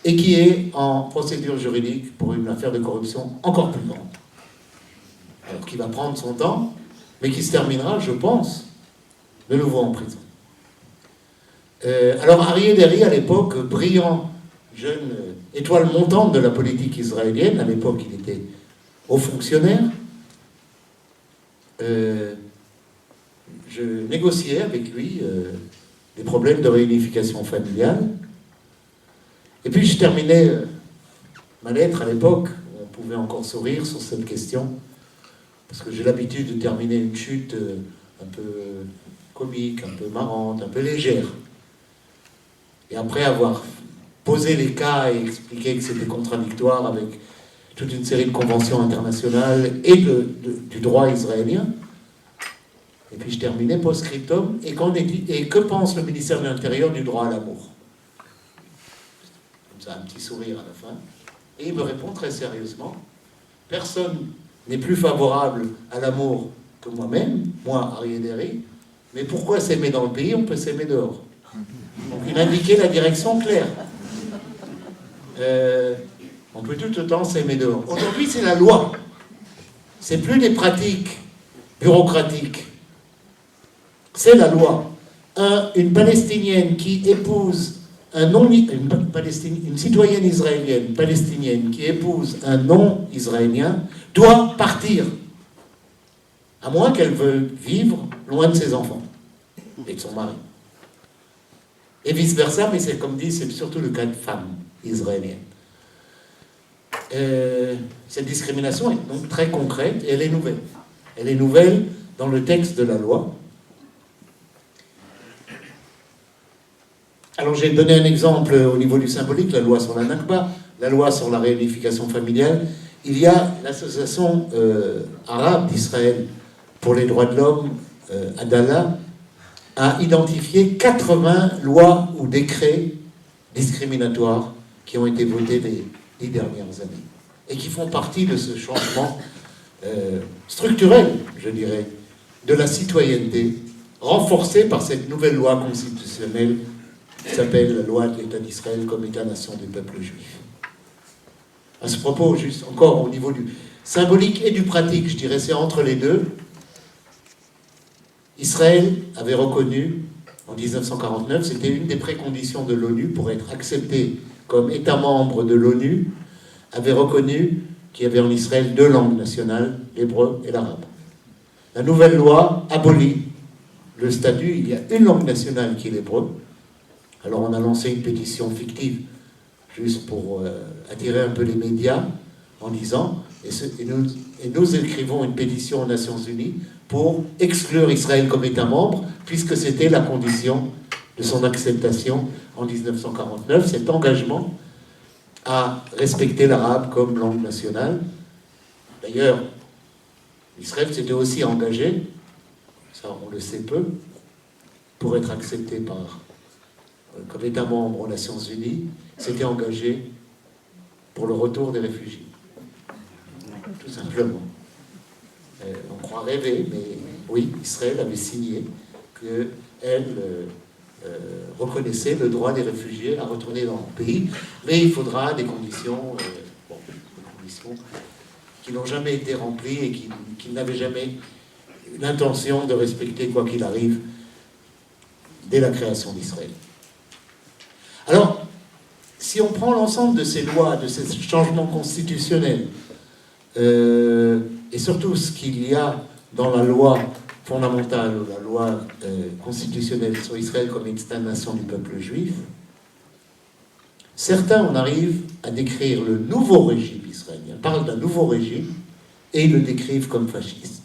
et qui est en procédure juridique pour une affaire de corruption encore plus grande. Alors qui va prendre son temps, mais qui se terminera, je pense, de nouveau en prison. Alors Aryeh Deri, à l'époque, brillant, jeune étoile montante de la politique israélienne, à l'époque il était haut fonctionnaire, je négociais avec lui des problèmes de réunification familiale. Et puis je terminais ma lettre à l'époque, on pouvait encore sourire sur cette question, parce que j'ai l'habitude de terminer une chute un peu comique, un peu marrante, un peu légère. Et après avoir posé les cas et expliqué que c'était contradictoire avec toute une série de conventions internationales et du droit israélien, et puis je terminais post-scriptum, et que pense le ministère de l'Intérieur du droit à l'amour? Comme ça, un petit sourire à la fin. Et il me répond très sérieusement, personne n'est plus favorable à l'amour que moi-même, moi, Aryeh Deri, mais pourquoi s'aimer dans le pays, on peut s'aimer dehors? Donc il indiquait la direction claire. On peut tout autant s'aimer dehors. Aujourd'hui, c'est la loi. C'est plus des pratiques bureaucratiques. C'est la loi. Une Palestinienne qui épouse une citoyenne israélienne, palestinienne, qui épouse un non-israélien, doit partir. À moins qu'elle veuille vivre loin de ses enfants et de son mari. Et vice-versa, mais c'est comme dit, c'est surtout le cas de femmes israéliennes. Cette discrimination est donc très concrète et elle est nouvelle. Elle est nouvelle dans le texte de la loi. Alors j'ai donné un exemple au niveau du symbolique, la loi sur la Nakba, la loi sur la réunification familiale. Il y a l'association arabe d'Israël pour les droits de l'homme, Adala, a identifié 80 lois ou décrets discriminatoires qui ont été votés les 10 dernières années et qui font partie de ce changement structurel, je dirais, de la citoyenneté, renforcée par cette nouvelle loi constitutionnelle qui s'appelle la loi de l'État d'Israël comme État-nation des peuples juifs. À ce propos, juste encore au niveau du symbolique et du pratique, je dirais c'est entre les deux, Israël avait reconnu, en 1949, c'était une des préconditions de l'ONU pour être accepté comme État membre de l'ONU, avait reconnu qu'il y avait en Israël 2 langues nationales, l'hébreu et l'arabe. La nouvelle loi abolit le statut, il y a une langue nationale qui est l'hébreu. Alors on a lancé une pétition fictive, juste pour attirer un peu les médias, en disant, et nous écrivons une pétition aux Nations Unies pour exclure Israël comme État membre, puisque c'était la condition de son acceptation en 1949. Cet engagement à respecter l'arabe comme langue nationale. D'ailleurs, Israël s'était aussi engagé, ça on le sait peu, pour être accepté comme État membre aux Nations Unies, s'était engagé pour le retour des réfugiés. Tout simplement. On croit rêver, mais oui, Israël avait signé qu'elle reconnaissait le droit des réfugiés à retourner dans leur pays, mais il faudra des conditions, des conditions qui n'ont jamais été remplies et qui n'avaient jamais l'intention de respecter quoi qu'il arrive dès la création d'Israël. Alors, si on prend l'ensemble de ces lois, de ces changements constitutionnels, et surtout ce qu'il y a dans la loi fondamentale, la loi constitutionnelle sur Israël comme État-nation du peuple juif, certains en arrivent à décrire le nouveau régime israélien, parlent d'un nouveau régime, et ils le décrivent comme fasciste.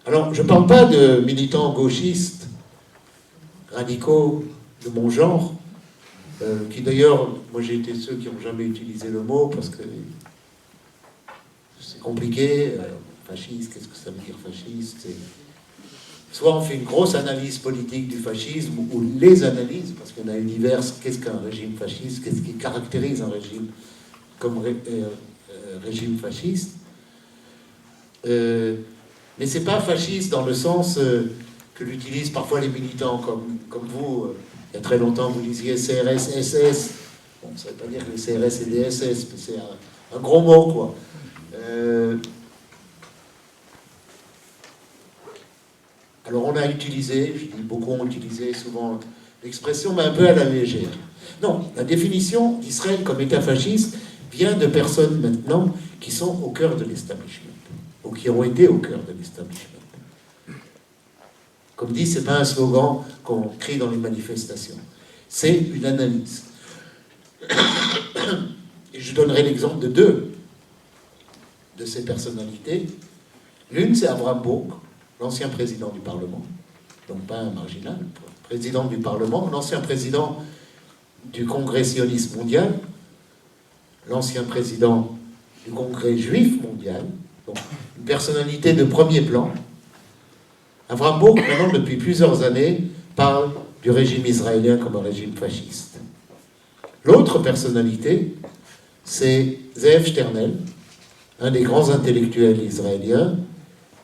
Alors, je ne parle pas de militants gauchistes, radicaux de mon genre, qui d'ailleurs, moi j'ai été ceux qui n'ont jamais utilisé le mot, parce que c'est compliqué, fasciste, qu'est-ce que ça veut dire fasciste? Soit on fait une grosse analyse politique du fascisme, ou les analyses, parce qu'il y en a eu diverses, qu'est-ce qu'un régime fasciste, qu'est-ce qui caractérise un régime comme régime fasciste. Mais c'est pas fasciste dans le sens que l'utilisent parfois les militants comme vous. Il y a très longtemps, vous disiez CRS, SS. Bon, ça ne veut pas dire que les CRS c'est des SS, mais c'est un gros mot, quoi. Alors on a utilisé, je dis beaucoup ont utilisé souvent l'expression, mais un peu à la légère. Non, la définition d'Israël comme État fasciste vient de personnes maintenant qui sont au cœur de l'establishment, ou qui ont été au cœur de l'establishment. Comme dit, ce n'est pas un slogan qu'on crie dans les manifestations. C'est une analyse. Et je donnerai l'exemple de deux de ces personnalités. L'une, c'est Avraham Burg, l'ancien président du Parlement, donc pas un marginal, président du Parlement, l'ancien président du Congrès sioniste mondial, l'ancien président du Congrès juif mondial, donc une personnalité de premier plan. Avraham Burg, maintenant, depuis plusieurs années, parle du régime israélien comme un régime fasciste. L'autre personnalité, c'est Zeev Sternel, un des grands intellectuels israéliens,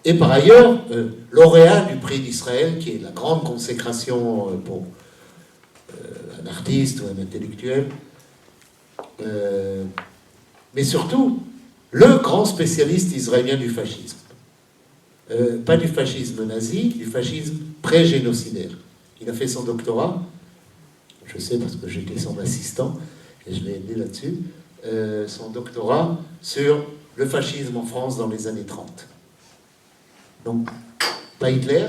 et par ailleurs, lauréat du prix d'Israël, qui est la grande consécration pour un artiste ou un intellectuel, mais surtout, le grand spécialiste israélien du fascisme. Pas du fascisme nazi, du fascisme pré-génocidaire. Il a fait son doctorat, je sais parce que j'étais son assistant, et je l'ai aidé là-dessus, son doctorat sur le fascisme en France dans les années 30. Donc, pas Hitler,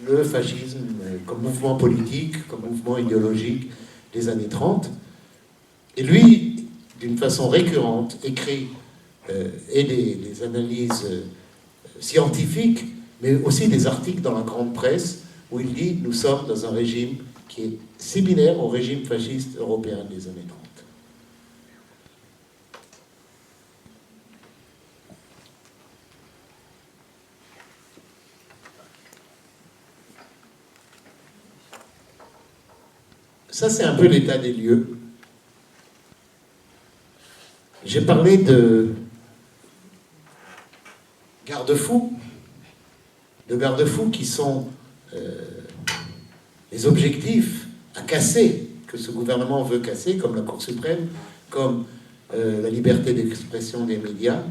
le fascisme comme mouvement politique, comme mouvement idéologique des années 30. Et lui, d'une façon récurrente, écrit et des analyses scientifiques, mais aussi des articles dans la grande presse, où il dit « Nous sommes dans un régime qui est similaire au régime fasciste européen des années 30 ». Ça, c'est un peu l'état des lieux. J'ai parlé de garde-fous qui sont les objectifs à casser, que ce gouvernement veut casser, comme la Cour suprême, comme la liberté d'expression des médias.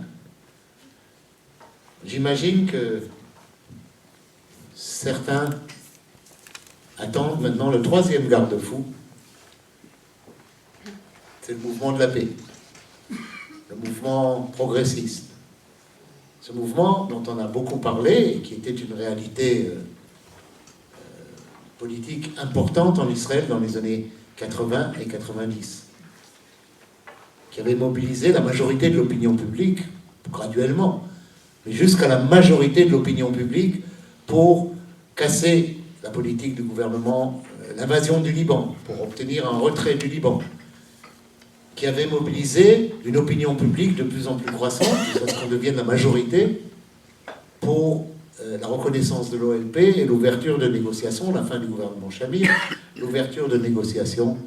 J'imagine que certains attendent maintenant le troisième garde-fou, c'est le mouvement de la paix, le mouvement progressiste. Ce mouvement dont on a beaucoup parlé et qui était une réalité politique importante en Israël dans les années 80 et 90, qui avait mobilisé la majorité de l'opinion publique, graduellement, mais jusqu'à la majorité de l'opinion publique pour casser la politique du gouvernement, l'invasion du Liban, pour obtenir un retrait du Liban, qui avait mobilisé une opinion publique de plus en plus croissante, jusqu'à ce qu'on devienne la majorité, pour la reconnaissance de l'OLP et l'ouverture de négociations, la fin du gouvernement Shamir, l'ouverture de négociations,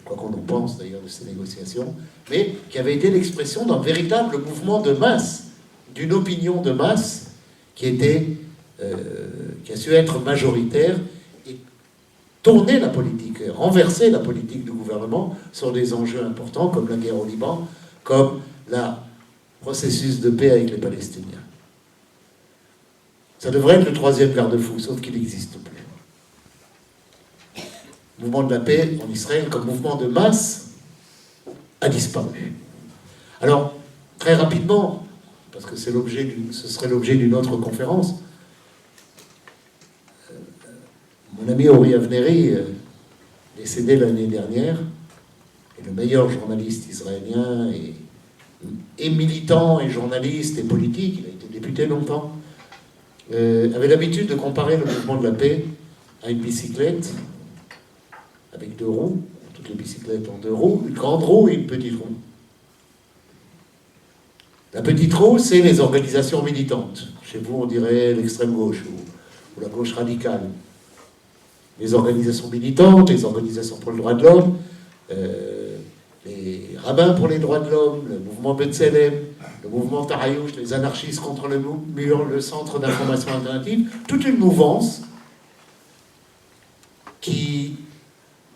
quoi qu'on en pense d'ailleurs de ces négociations, mais qui avait été l'expression d'un véritable mouvement de masse, d'une opinion de masse qui a su être majoritaire et tourner la politique, renverser la politique du gouvernement sur des enjeux importants comme la guerre au Liban, comme le processus de paix avec les Palestiniens. Ça devrait être le troisième garde-fou, sauf qu'il n'existe plus. Le mouvement de la paix en Israël comme mouvement de masse a disparu. Alors, très rapidement, parce que ce serait l'objet d'une autre conférence, mon ami Ori Avneri, décédé l'année dernière, est le meilleur journaliste israélien et militant et journaliste et politique, il a été député longtemps, avait l'habitude de comparer le mouvement de la paix à une bicyclette avec 2 roues, toutes les bicyclettes ont 2 roues, une grande roue et une petite roue. La petite roue, c'est les organisations militantes. Chez vous, on dirait l'extrême gauche ou la gauche radicale. Les organisations militantes, les organisations pour le droit de l'homme, les rabbins pour les droits de l'homme, le mouvement B'Tselem, le mouvement Tarayouch, les anarchistes contre le mur, le centre d'information alternative, toute une mouvance qui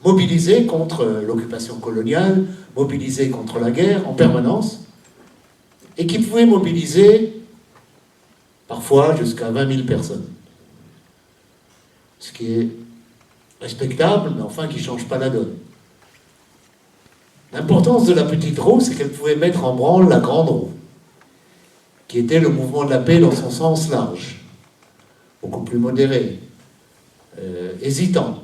mobilisait contre l'occupation coloniale, mobilisait contre la guerre en permanence, et qui pouvait mobiliser parfois jusqu'à 20 000 personnes. Ce qui est respectable, mais enfin qui ne change pas la donne. L'importance de la petite roue, c'est qu'elle pouvait mettre en branle la grande roue, qui était le mouvement de la paix dans son sens large, beaucoup plus modéré, hésitant,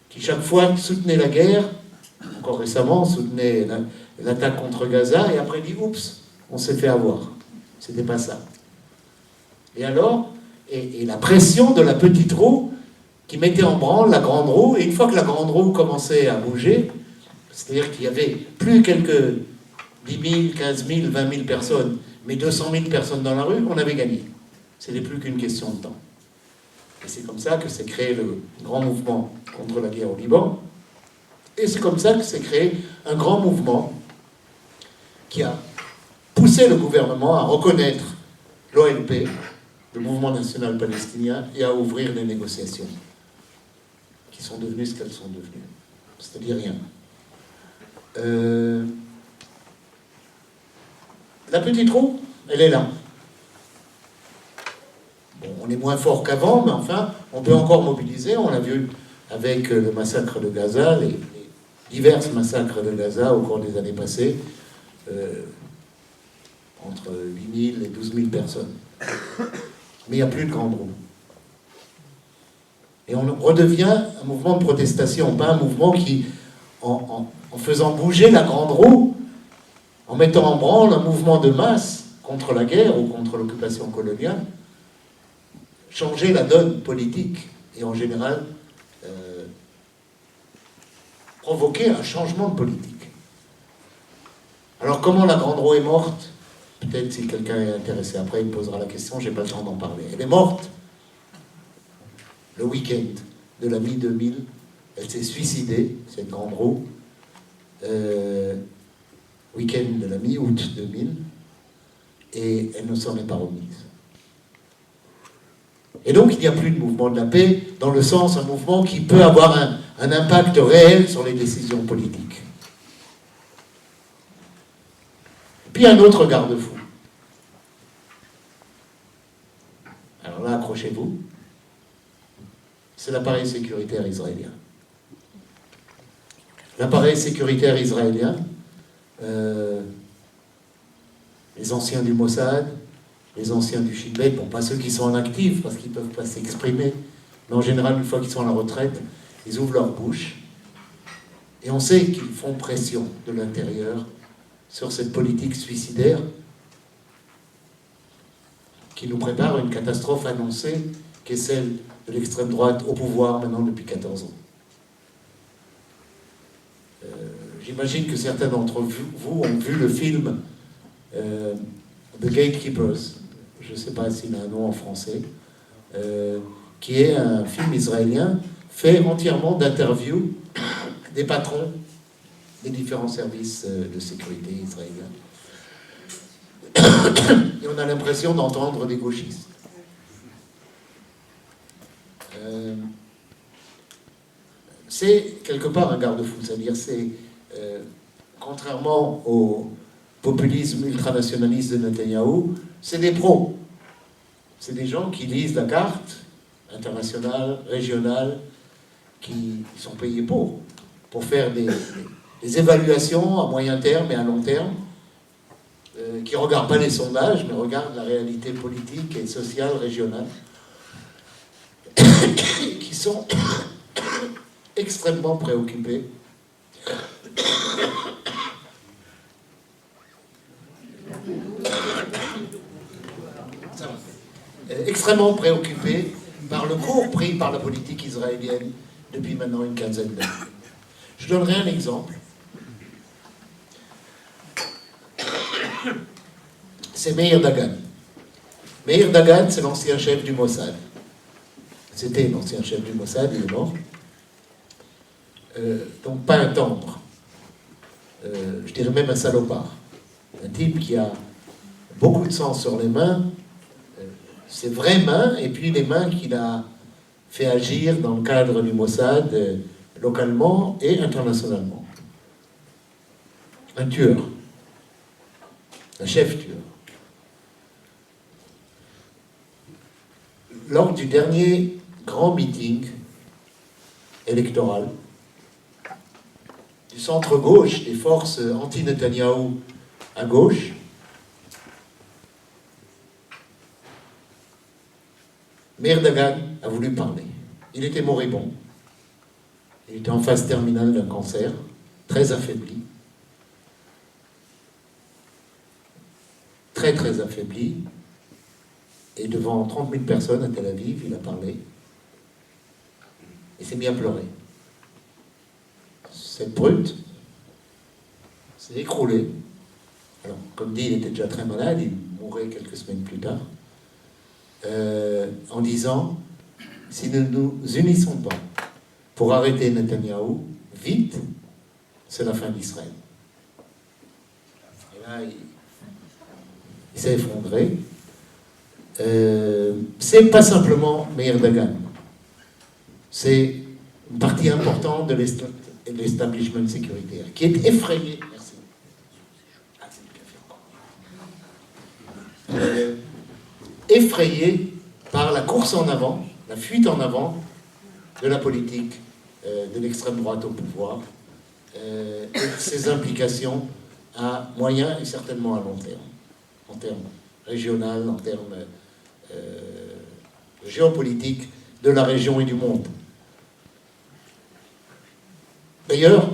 qui chaque fois soutenait la guerre, encore récemment soutenait l'attaque contre Gaza, et après dit « Oups, on s'est fait avoir ». C'était pas ça. Et alors, et la pression de la petite roue qui mettait en branle la grande roue, et une fois que la grande roue commençait à bouger, c'est-à-dire qu'il y avait plus quelques 10 000, 15 000, 20 000 personnes, mais 200 000 personnes dans la rue, on avait gagné. Ce n'est plus qu'une question de temps. Et c'est comme ça que s'est créé le grand mouvement contre la guerre au Liban, et c'est comme ça que s'est créé un grand mouvement qui a poussé le gouvernement à reconnaître l'OLP, le mouvement national palestinien, et à ouvrir les négociations, qui sont devenues ce qu'elles sont devenues, c'est-à-dire rien. La petite roue, elle est là. Bon, on est moins fort qu'avant, mais enfin, on peut encore mobiliser. On l'a vu avec le massacre de Gaza, les divers massacres de Gaza au cours des années passées, entre 8 000 et 12 000 personnes. Mais il n'y a plus de grande roue. Et on redevient un mouvement de protestation, pas un mouvement qui, en faisant bouger la grande roue, en mettant en branle un mouvement de masse contre la guerre ou contre l'occupation coloniale, changer la donne politique et en général provoquer un changement de politique. Alors comment la grande roue est morte? Peut-être si quelqu'un est intéressé après, il me posera la question, j'ai pas le temps d'en parler. Elle est morte le week-end de la mi-2000, elle s'est suicidée, cette grande roue, week-end de la mi-août 2000, et elle ne s'en est pas remise. Et donc il n'y a plus de mouvement de la paix, dans le sens un mouvement qui peut avoir un impact réel sur les décisions politiques. Puis un autre garde-fou. Alors là, accrochez-vous. C'est l'appareil sécuritaire israélien. L'appareil sécuritaire israélien, les anciens du Mossad, les anciens du Shin Bet, bon, pas ceux qui sont en actif parce qu'ils ne peuvent pas s'exprimer, mais en général, une fois qu'ils sont à la retraite, ils ouvrent leur bouche et on sait qu'ils font pression de l'intérieur sur cette politique suicidaire qui nous prépare une catastrophe annoncée qui est celle de l'extrême droite au pouvoir maintenant depuis 14 ans. j'imagine que certains d'entre vous ont vu le film The Gatekeepers, je ne sais pas s'il a un nom en français, qui est un film israélien fait entièrement d'interviews des patrons des différents services de sécurité israéliens. Et on a l'impression d'entendre des gauchistes. C'est quelque part un garde-fou, c'est-à-dire c'est, contrairement au populisme ultranationaliste de Netanyahou, c'est des pros. C'est des gens qui lisent la carte internationale, régionale, qui sont payés pour faire des évaluations à moyen terme et à long terme, qui ne regardent pas les sondages, mais regardent la réalité politique et sociale régionale, qui sont extrêmement préoccupés par le cours pris par la politique israélienne depuis maintenant une quinzaine d'années. Je donnerai un exemple. C'est Meir Dagan. Meir Dagan, c'est l'ancien chef du Mossad. C'était l'ancien chef du Mossad, il est mort. Donc pas un tendre. Je dirais même un salopard. Un type qui a beaucoup de sang sur les mains, ses vraies mains, et puis les mains qu'il a fait agir dans le cadre du Mossad, localement et internationalement. Un tueur. Un chef tueur. Lors du dernier grand meeting électoral du centre-gauche, des forces anti-Netanyahou à gauche, Meir Dagan a voulu parler. Il était moribond. Il était en phase terminale d'un cancer, très affaibli. Très, très affaibli. Et devant 30 000 personnes à Tel Aviv, il a parlé. Et s'est mis à pleurer. Cette brute s'est écroulée. Alors, comme dit, il était déjà très malade, il mourrait quelques semaines plus tard. En disant, si nous ne nous unissons pas pour arrêter Netanyahou, vite, c'est la fin d'Israël. Et là, il s'est effondré. C'est pas simplement Meir Dagan. C'est une partie importante de l'establishment sécuritaire qui est effrayé. Merci. Effrayé par la course en avant, la fuite en avant de la politique de l'extrême droite au pouvoir et ses implications à moyen et certainement à long terme, en termes régionaux, en termes géopolitiques de la région et du monde. D'ailleurs,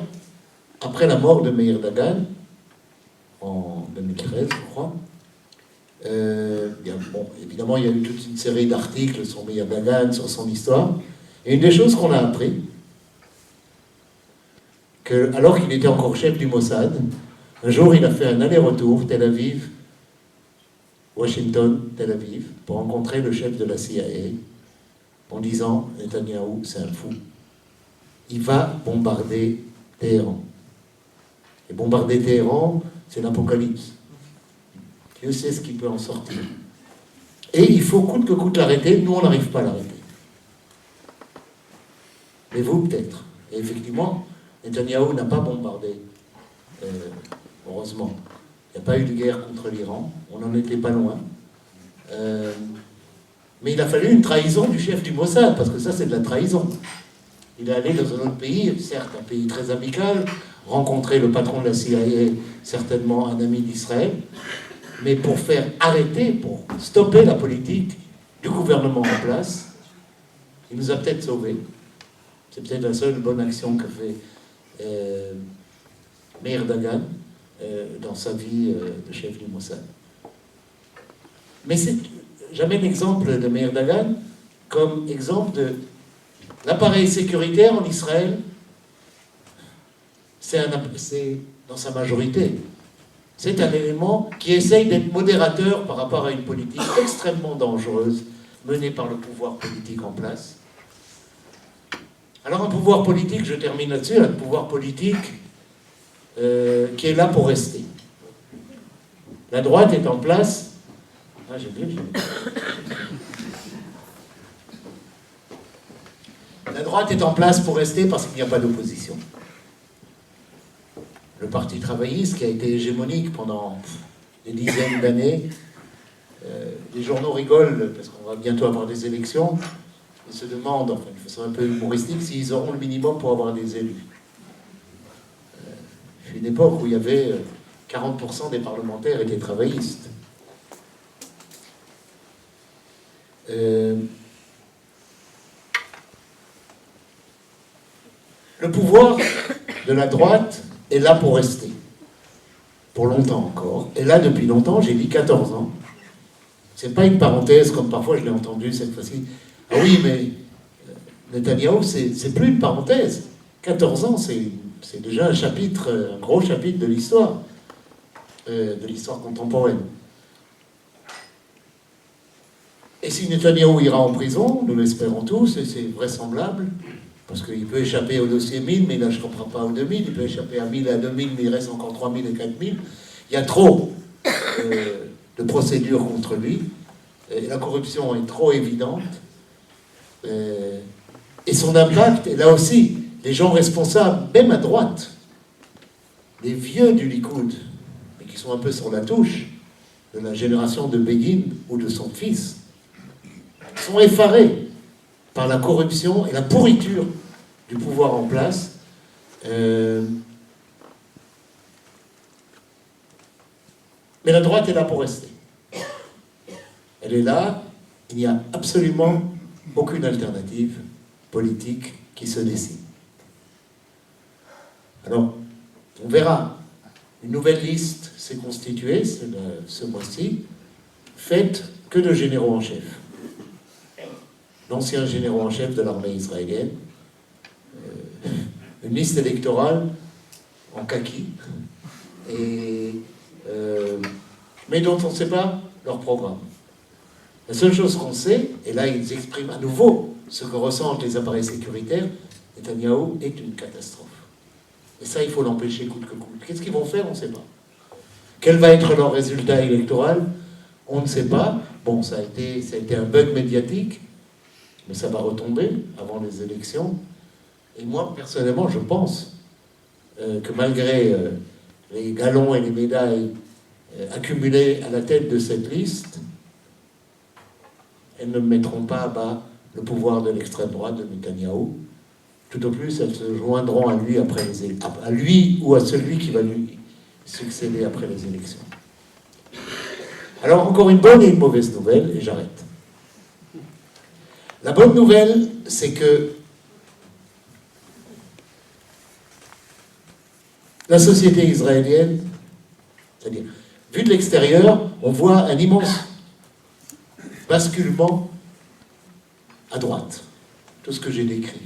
après la mort de Meir Dagan, en 2013, je crois, évidemment, il y a eu toute une série d'articles sur Meir Dagan, sur son histoire. Et une des choses qu'on a appris, que, alors qu'il était encore chef du Mossad, un jour, il a fait un aller-retour, Tel Aviv, Washington, Tel Aviv, pour rencontrer le chef de la CIA, en disant, Netanyahou, c'est un fou. Il va bombarder Téhéran. Et bombarder Téhéran, c'est l'apocalypse. Dieu sait ce qui peut en sortir. Et il faut coûte que coûte l'arrêter. Nous, on n'arrive pas à l'arrêter. Mais vous, peut-être. Et effectivement, Netanyahou n'a pas bombardé. Heureusement. Il n'y a pas eu de guerre contre l'Iran. On n'en était pas loin. Mais il a fallu une trahison du chef du Mossad, parce que ça, c'est de la trahison. Il est allé dans un autre pays, certes un pays très amical, rencontrer le patron de la CIA, certainement un ami d'Israël, mais pour faire arrêter, pour stopper la politique du gouvernement en place, il nous a peut-être sauvés. C'est peut-être la seule bonne action que fait Meir Dagan dans sa vie de chef du Mossad. Mais j'amène l'exemple de Meir Dagan comme exemple de l'appareil sécuritaire en Israël. c'est dans sa majorité. C'est un élément qui essaye d'être modérateur par rapport à une politique extrêmement dangereuse menée par le pouvoir politique en place. Alors un pouvoir politique, je termine là-dessus, un pouvoir politique qui est là pour rester. La droite est en place. Ah, j'ai vu. La droite est en place pour rester parce qu'il n'y a pas d'opposition. Le Parti travailliste, qui a été hégémonique pendant des dizaines d'années, les journaux rigolent parce qu'on va bientôt avoir des élections. Ils se demandent, enfin, de façon un peu humoristique, s'ils auront le minimum pour avoir des élus. Il y a une époque où il y avait 40% des parlementaires étaient travaillistes. Le pouvoir de la droite est là pour rester. Pour longtemps encore. Et là, depuis longtemps, j'ai dit 14 ans. C'est pas une parenthèse, comme parfois je l'ai entendu cette fois-ci. Ah oui, mais Netanyahou, c'est plus une parenthèse. 14 ans, c'est déjà un chapitre, un gros chapitre de l'histoire contemporaine. Et si Netanyahou ira en prison, nous l'espérons tous, et c'est vraisemblable, parce qu'il peut échapper au dossier 1000, mais il n'échappera pas aux 2000, il peut échapper à 1000 et à 2000, mais il reste encore 3000 et 4000. Il y a trop de procédures contre lui, et la corruption est trop évidente, et son impact est là aussi. Les gens responsables, même à droite, les vieux du Likoud, mais qui sont un peu sur la touche, de la génération de Begin ou de son fils, sont effarés par la corruption et la pourriture du pouvoir en place. Mais la droite est là pour rester. Elle est là, il n'y a absolument aucune alternative politique qui se dessine. Alors, on verra. Une nouvelle liste s'est constituée ce mois-ci, faite que de généraux en chef. L'ancien généraux en chef de l'armée israélienne, une liste électorale en kaki, mais dont on ne sait pas leur programme. La seule chose qu'on sait, et là ils expriment à nouveau ce que ressentent les appareils sécuritaires, Netanyahou est une catastrophe. Et ça, il faut l'empêcher coûte que coûte. Qu'est-ce qu'ils vont faire? On ne sait pas. Quel va être leur résultat électoral? On ne sait pas. Bon, ça a été un bug médiatique, mais ça va retomber avant les élections. Et moi, personnellement, je pense que malgré les galons et les médailles accumulées à la tête de cette liste, elles ne mettront pas à bas le pouvoir de l'extrême droite de Netanyahou. Tout au plus, elles se joindront à lui, à lui ou à celui qui va lui succéder après les élections. Alors, encore une bonne et une mauvaise nouvelle, et j'arrête. La bonne nouvelle, c'est que la société israélienne, c'est-à-dire, vu de l'extérieur, on voit un immense basculement à droite, tout ce que j'ai décrit.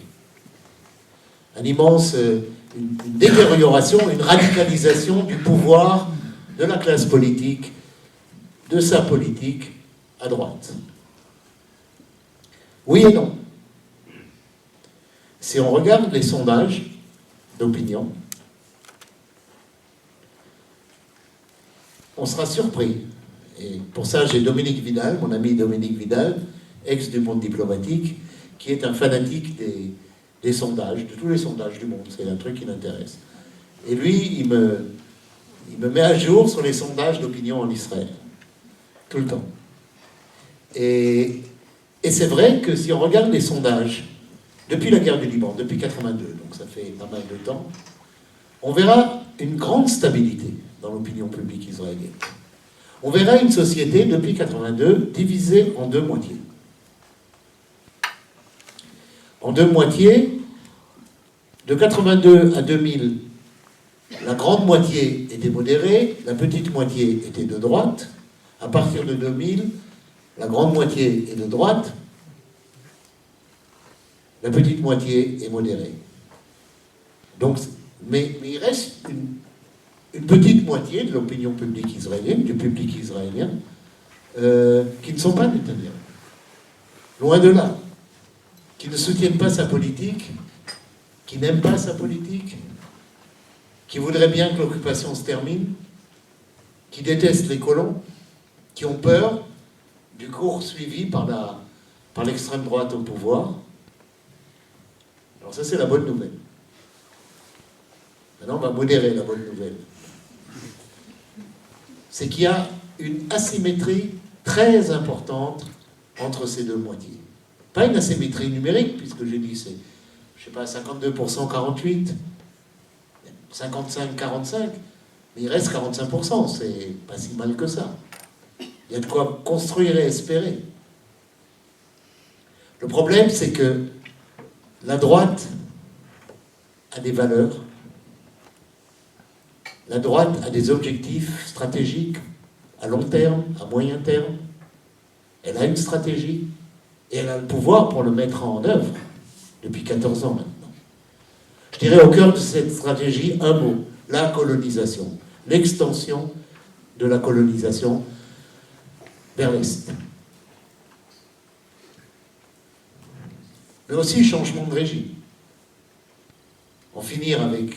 Une détérioration, une radicalisation du pouvoir de la classe politique, de sa politique à droite. Oui et non. Si on regarde les sondages d'opinion, on sera surpris. Et pour ça, j'ai Dominique Vidal, mon ami Dominique Vidal, ex du monde diplomatique, qui est un fanatique des sondages, de tous les sondages du monde. C'est un truc qui l'intéresse. Et lui, il me met à jour sur les sondages d'opinion en Israël. Tout le temps. Et c'est vrai que si on regarde les sondages, depuis la guerre du Liban, depuis 82, donc ça fait pas mal de temps, on verra une grande stabilité dans l'opinion publique israélienne. On verra une société, depuis 82, divisée en deux moitiés. En deux moitiés, de 82 à 2000, la grande moitié était modérée, la petite moitié était de droite. À partir de 2000, la grande moitié est de droite, la petite moitié est modérée. Donc, Mais il reste une petite moitié de l'opinion publique israélienne, du public israélien, qui ne sont pas Netanyahou. Loin de là. Qui ne soutiennent pas sa politique, qui n'aiment pas sa politique, qui voudraient bien que l'occupation se termine, qui détestent les colons, qui ont peur du cours suivi par l'extrême droite au pouvoir. Alors ça, c'est la bonne nouvelle. Maintenant, on va modérer la bonne nouvelle. C'est qu'il y a une asymétrie très importante entre ces deux moitiés. Pas une asymétrie numérique, puisque j'ai dit c'est, je sais pas, 52%, 48%, 55%, 45%, mais il reste 45%, c'est pas si mal que ça. Il y a de quoi construire et espérer. Le problème, c'est que la droite a des valeurs, la droite a des objectifs stratégiques à long terme, à moyen terme, elle a une stratégie, et elle a le pouvoir pour le mettre en œuvre depuis 14 ans maintenant. Je dirais au cœur de cette stratégie un mot, la colonisation, l'extension de la colonisation vers l'Est. Mais aussi changement de régime. En finir avec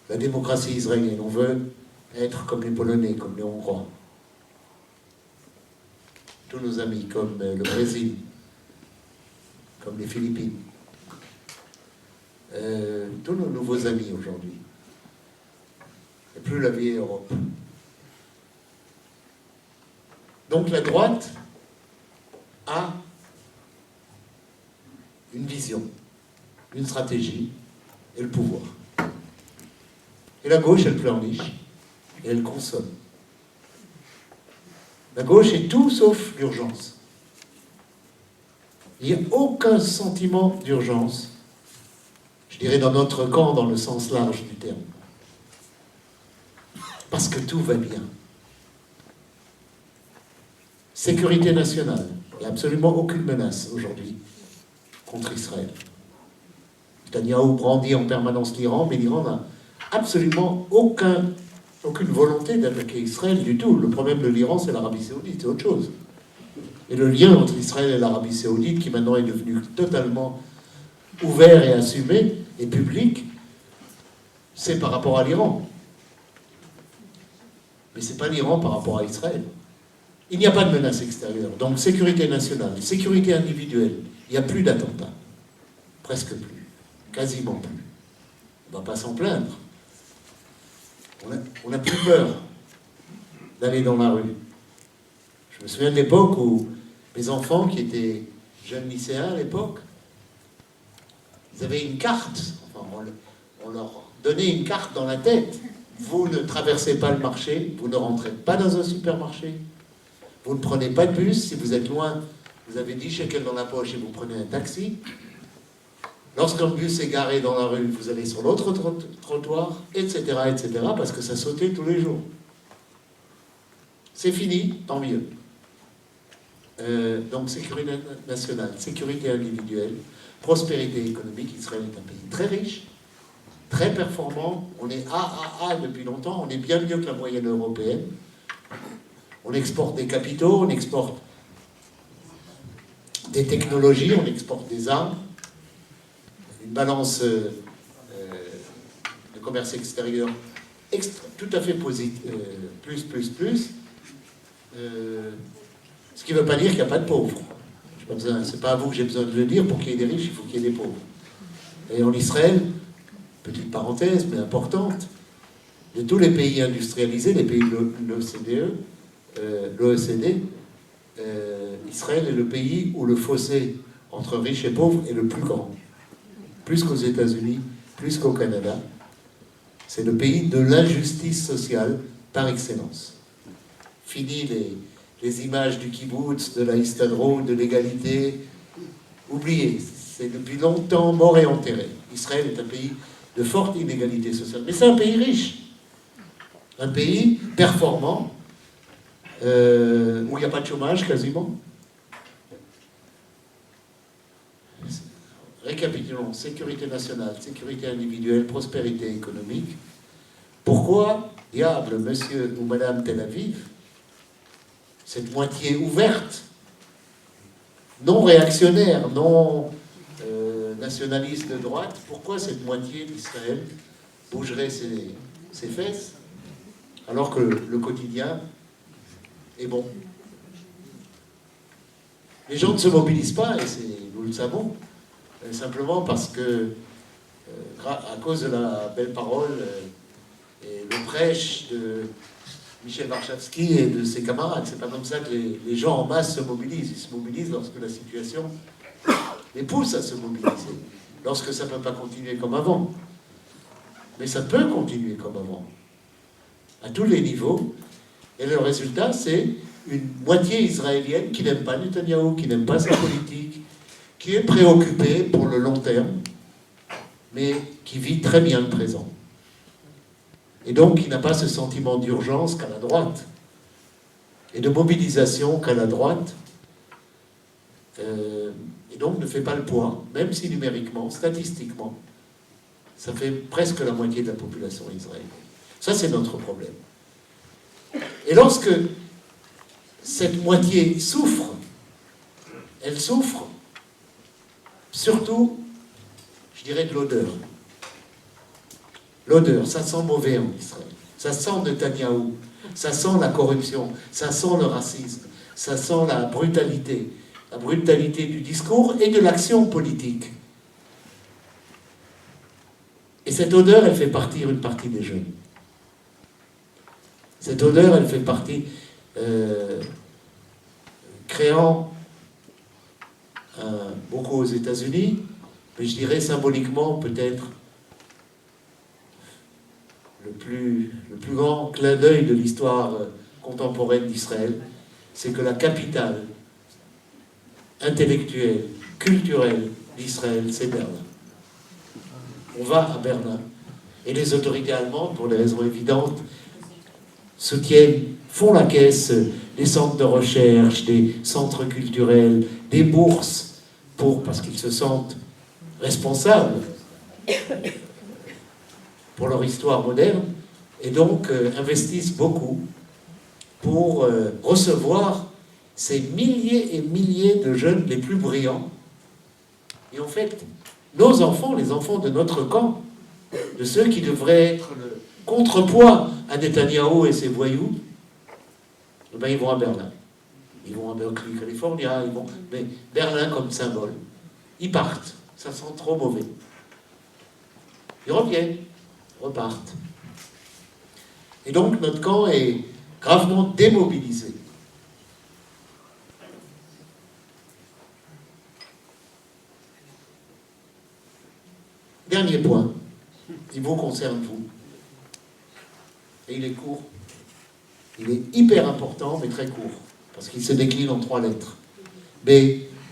la démocratie israélienne. On veut être comme les Polonais, comme les Hongrois. Tous nos amis, comme le Brésil, comme les Philippines. Tous nos nouveaux amis aujourd'hui. Et plus la vieille Europe. Donc la droite a une vision, une stratégie et le pouvoir. Et la gauche, elle pleurniche et elle consomme. La gauche est tout sauf l'urgence. Il n'y a aucun sentiment d'urgence, je dirais dans notre camp, dans le sens large du terme. Parce que tout va bien. Sécurité nationale. Il n'y a absolument aucune menace aujourd'hui contre Israël. Netanyahou brandit en permanence l'Iran, mais l'Iran n'a absolument aucune volonté d'attaquer Israël du tout. Le problème de l'Iran, c'est l'Arabie Saoudite, c'est autre chose. Et le lien entre Israël et l'Arabie Saoudite, qui maintenant est devenu totalement ouvert et assumé, et public, c'est par rapport à l'Iran. Mais ce n'est pas l'Iran par rapport à Israël. Il n'y a pas de menace extérieure. Donc sécurité nationale, sécurité individuelle, il n'y a plus d'attentats. Presque plus. Quasiment plus. On ne va pas s'en plaindre. On n'a plus peur d'aller dans la rue. Je me souviens de l'époque où mes enfants, qui étaient jeunes lycéens à l'époque, ils avaient une carte. Enfin, on leur donnait une carte dans la tête. Vous ne traversez pas le marché, vous ne rentrez pas dans un supermarché, vous ne prenez pas de bus. Si vous êtes loin, vous avez 10 shekels dans la poche et vous prenez un taxi. Lorsqu'un bus est garé dans la rue, vous allez sur l'autre trottoir, etc., etc., parce que ça sautait tous les jours. C'est fini, tant mieux. Donc, sécurité nationale, sécurité individuelle, prospérité économique. Israël est un pays très riche, très performant. On est AAA depuis longtemps, on est bien mieux que la moyenne européenne. On exporte des capitaux, on exporte des technologies, on exporte des armes. Une balance de commerce extérieur tout à fait positive, plus. Ce qui ne veut pas dire qu'il n'y a pas de pauvres. C'est pas à vous que j'ai besoin de le dire. Pour qu'il y ait des riches, il faut qu'il y ait des pauvres. Et en Israël, petite parenthèse, mais importante, de tous les pays industrialisés, les pays de l'OCDE, Israël est le pays où le fossé entre riches et pauvres est le plus grand. Plus qu'aux États-Unis, plus qu'au Canada. C'est le pays de l'injustice sociale par excellence. Fini les images du kibbutz, de la Histadrout, de l'égalité. Oubliez, c'est depuis longtemps mort et enterré. Israël est un pays de forte inégalité sociale. Mais c'est un pays riche. Un pays performant, où il n'y a pas de chômage quasiment. récapitulons, sécurité nationale, sécurité individuelle, prospérité économique. Pourquoi, diable, monsieur ou madame Tel Aviv, cette moitié ouverte, non réactionnaire, non nationaliste de droite, pourquoi cette moitié d'Israël bougerait ses fesses alors que le quotidien est bon? Les gens ne se mobilisent pas, et nous le savons, simplement parce que, à cause de la belle parole et le prêche de Michel Warschawski et de ses camarades, c'est pas comme ça que les gens en masse se mobilisent. Ils se mobilisent lorsque la situation les pousse à se mobiliser, lorsque ça ne peut pas continuer comme avant. Mais ça peut continuer comme avant, à tous les niveaux, et le résultat, c'est une moitié israélienne qui n'aime pas Netanyahou, qui n'aime pas sa politique, qui est préoccupée pour le long terme, mais qui vit très bien le présent. Et donc, qui n'a pas ce sentiment d'urgence qu'à la droite, et de mobilisation qu'à la droite, et donc ne fait pas le poids, même si numériquement, statistiquement, ça fait presque la moitié de la population israélienne. Ça, c'est notre problème. Et lorsque cette moitié souffre, elle souffre surtout, je dirais, de l'odeur. L'odeur, ça sent mauvais en Israël. Ça sent Netanyahou, ça sent la corruption, ça sent le racisme, ça sent la brutalité du discours et de l'action politique. Et cette odeur, elle fait partir une partie des jeunes. Cette odeur, elle fait partie, créant beaucoup aux États-Unis, mais je dirais symboliquement peut-être le plus grand clin d'œil de l'histoire contemporaine d'Israël, c'est que la capitale intellectuelle, culturelle d'Israël, c'est Berlin. On va à Berlin. Et les autorités allemandes, pour des raisons évidentes, soutiennent, font la caisse des centres de recherche, des centres culturels, des bourses, parce qu'ils se sentent responsables pour leur histoire moderne, et donc investissent beaucoup pour recevoir ces milliers et milliers de jeunes les plus brillants. Et en fait, nos enfants, les enfants de notre camp, de ceux qui devraient être le contrepoids à Netanyahou et ses voyous, eh ben, ils vont à Berlin. Ils vont à Berkeley, California, mais Berlin comme symbole. Ils partent. Ça sent trop mauvais. Ils reviennent, repartent. Et donc notre camp est gravement démobilisé. Dernier point, il vous concerne vous. Et il est court. Il est hyper important, mais très court. Parce qu'il se décline en 3 lettres. B,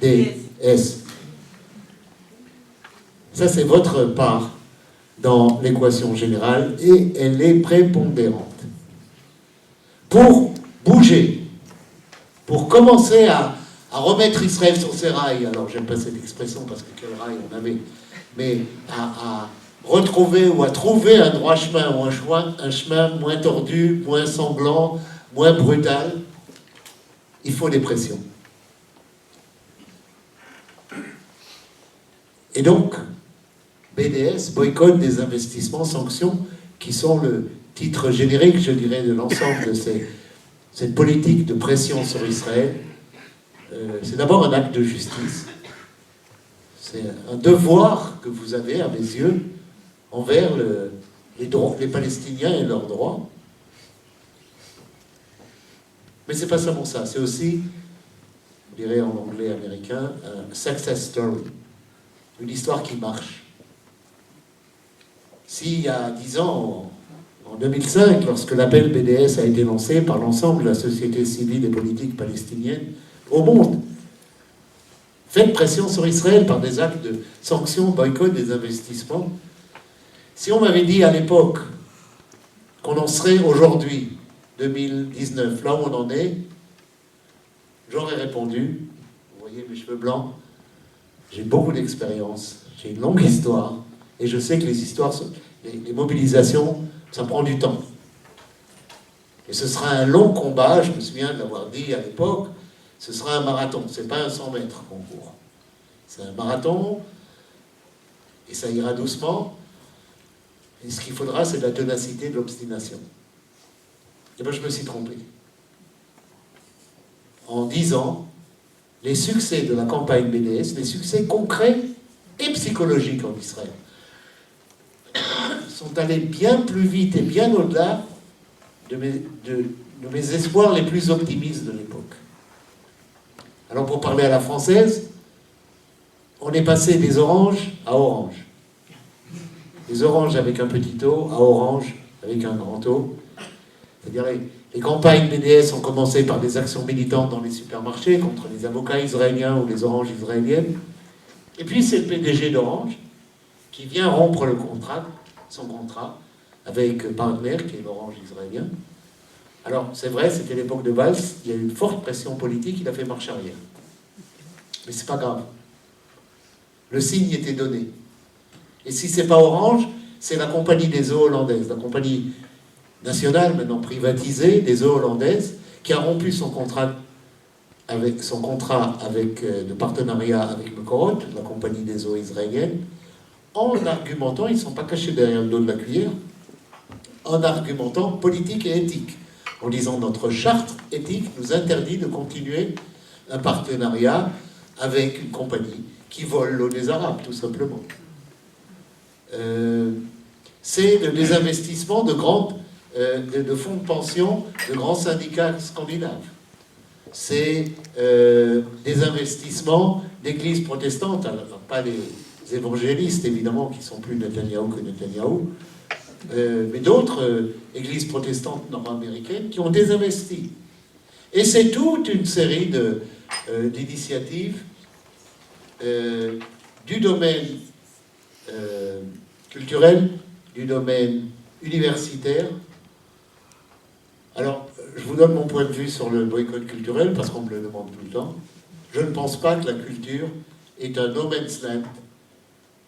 D, S. Ça, c'est votre part dans l'équation générale et elle est prépondérante. Pour bouger, pour commencer à remettre Israël sur ses rails, alors j'aime pas cette expression parce que quel rail on avait, mais à retrouver ou à trouver un droit chemin ou un chemin moins tordu, moins sanglant, moins brutal, il faut des pressions. Et donc, BDS, boycott des investissements, sanctions, qui sont le titre générique, je dirais, de l'ensemble de cette politique de pression sur Israël. C'est d'abord un acte de justice. C'est un devoir que vous avez, à mes yeux, envers les Palestiniens et leurs droits. Mais c'est pas seulement ça, c'est aussi, on dirait en anglais américain, un success story, une histoire qui marche. S'il y a 10 ans, en 2005, lorsque l'appel BDS a été lancé par l'ensemble de la société civile et politique palestinienne au monde, faites pression sur Israël par des actes de sanctions, boycott des investissements. Si on m'avait dit à l'époque qu'on en serait aujourd'hui, 2019, là où on en est, j'aurais répondu, vous voyez mes cheveux blancs, J'ai beaucoup d'expérience, j'ai une longue histoire, et je sais que les mobilisations, ça prend du temps. Et ce sera un long combat, je me souviens de l'avoir dit à l'époque, ce sera un marathon, c'est pas un 100 mètres qu'on court. C'est un marathon, et ça ira doucement, et ce qu'il faudra, c'est de la ténacité, de l'obstination. Et bien, je me suis trompé. En 10 ans, les succès de la campagne BDS, les succès concrets et psychologiques en Israël, sont allés bien plus vite et bien au-delà de mes espoirs les plus optimistes de l'époque. Alors, pour parler à la française, on est passé des oranges à orange. Des oranges avec un petit O à orange avec un grand O. C'est-à-dire les campagnes BDS ont commencé par des actions militantes dans les supermarchés contre les avocats israéliens ou les oranges israéliennes. Et puis c'est le PDG d'Orange qui vient rompre son contrat avec Partner, qui est l'orange israélien. Alors c'est vrai, c'était l'époque de Valls, il y a eu une forte pression politique, il a fait marche arrière. Mais c'est pas grave. Le signe était donné. Et si c'est pas Orange, c'est la compagnie des eaux hollandaises, la compagnie nationale, maintenant privatisée, des eaux hollandaises, qui a rompu son contrat de partenariat avec Mekorot, la compagnie des eaux israélienne, en argumentant, ils ne sont pas cachés derrière le dos de la cuillère, en argumentant politique et éthique, en disant notre charte éthique nous interdit de continuer un partenariat avec une compagnie qui vole l'eau des Arabes, tout simplement. C'est le désinvestissement de fonds de pension de grands syndicats scandinaves. C'est des investissements d'églises protestantes, alors pas les évangélistes évidemment qui sont plus Netanyahou que Netanyahou, mais d'autres églises protestantes nord-américaines qui ont désinvesti. Et c'est toute une série d'initiatives du domaine culturel, du domaine universitaire. Alors, je vous donne mon point de vue sur le boycott culturel, parce qu'on me le demande tout le temps. Je ne pense pas que la culture est un no man's land,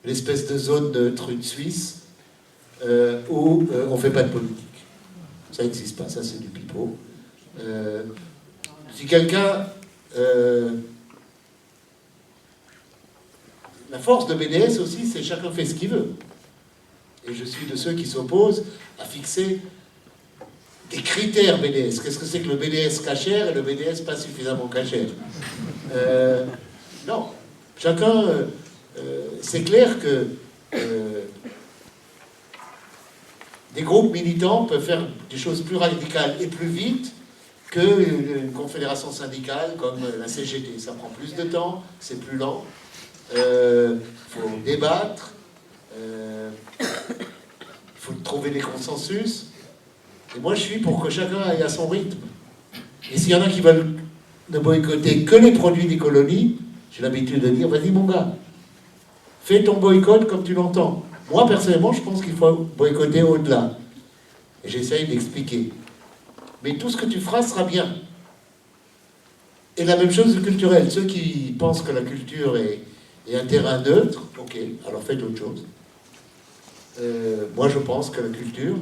l'espèce de zone neutre, une Suisse, où on ne fait pas de politique. Ça n'existe pas, ça c'est du pipeau. Si quelqu'un... la force de BDS aussi, c'est chacun fait ce qu'il veut. Et je suis de ceux qui s'opposent à fixer des critères BDS. Qu'est-ce que c'est que le BDS cachère et le BDS pas suffisamment cachère? Non. Chacun... c'est clair que des groupes militants peuvent faire des choses plus radicales et plus vite qu'une confédération syndicale comme la CGT. Ça prend plus de temps, c'est plus lent. Faut débattre, il faut trouver des consensus. Et moi, je suis pour que chacun aille à son rythme. Et s'il y en a qui veulent ne boycotter que les produits des colonies, j'ai l'habitude de dire, vas-y mon gars, fais ton boycott comme tu l'entends. Moi, personnellement, je pense qu'il faut boycotter au-delà. Et j'essaye d'expliquer. Mais tout ce que tu feras sera bien. Et la même chose du culturel. Ceux qui pensent que la culture est un terrain neutre, ok, alors faites autre chose. Moi, je pense que la culture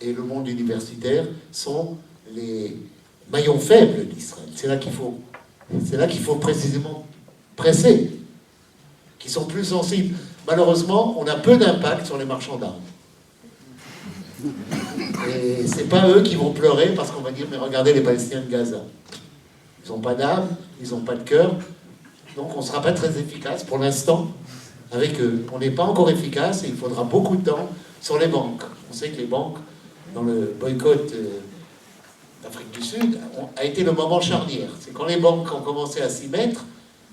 et le monde universitaire sont les maillons faibles d'Israël. C'est là qu'il faut précisément presser, qui sont plus sensibles. Malheureusement, on a peu d'impact sur les marchands d'armes. Et c'est pas eux qui vont pleurer parce qu'on va dire, mais regardez les Palestiniens de Gaza. Ils n'ont pas d'âme, ils n'ont pas de cœur, donc on ne sera pas très efficace pour l'instant avec eux. On n'est pas encore efficace et il faudra beaucoup de temps sur les banques. On sait que les banques, dans le boycott d'Afrique du Sud, a été le moment charnière. C'est quand les banques ont commencé à s'y mettre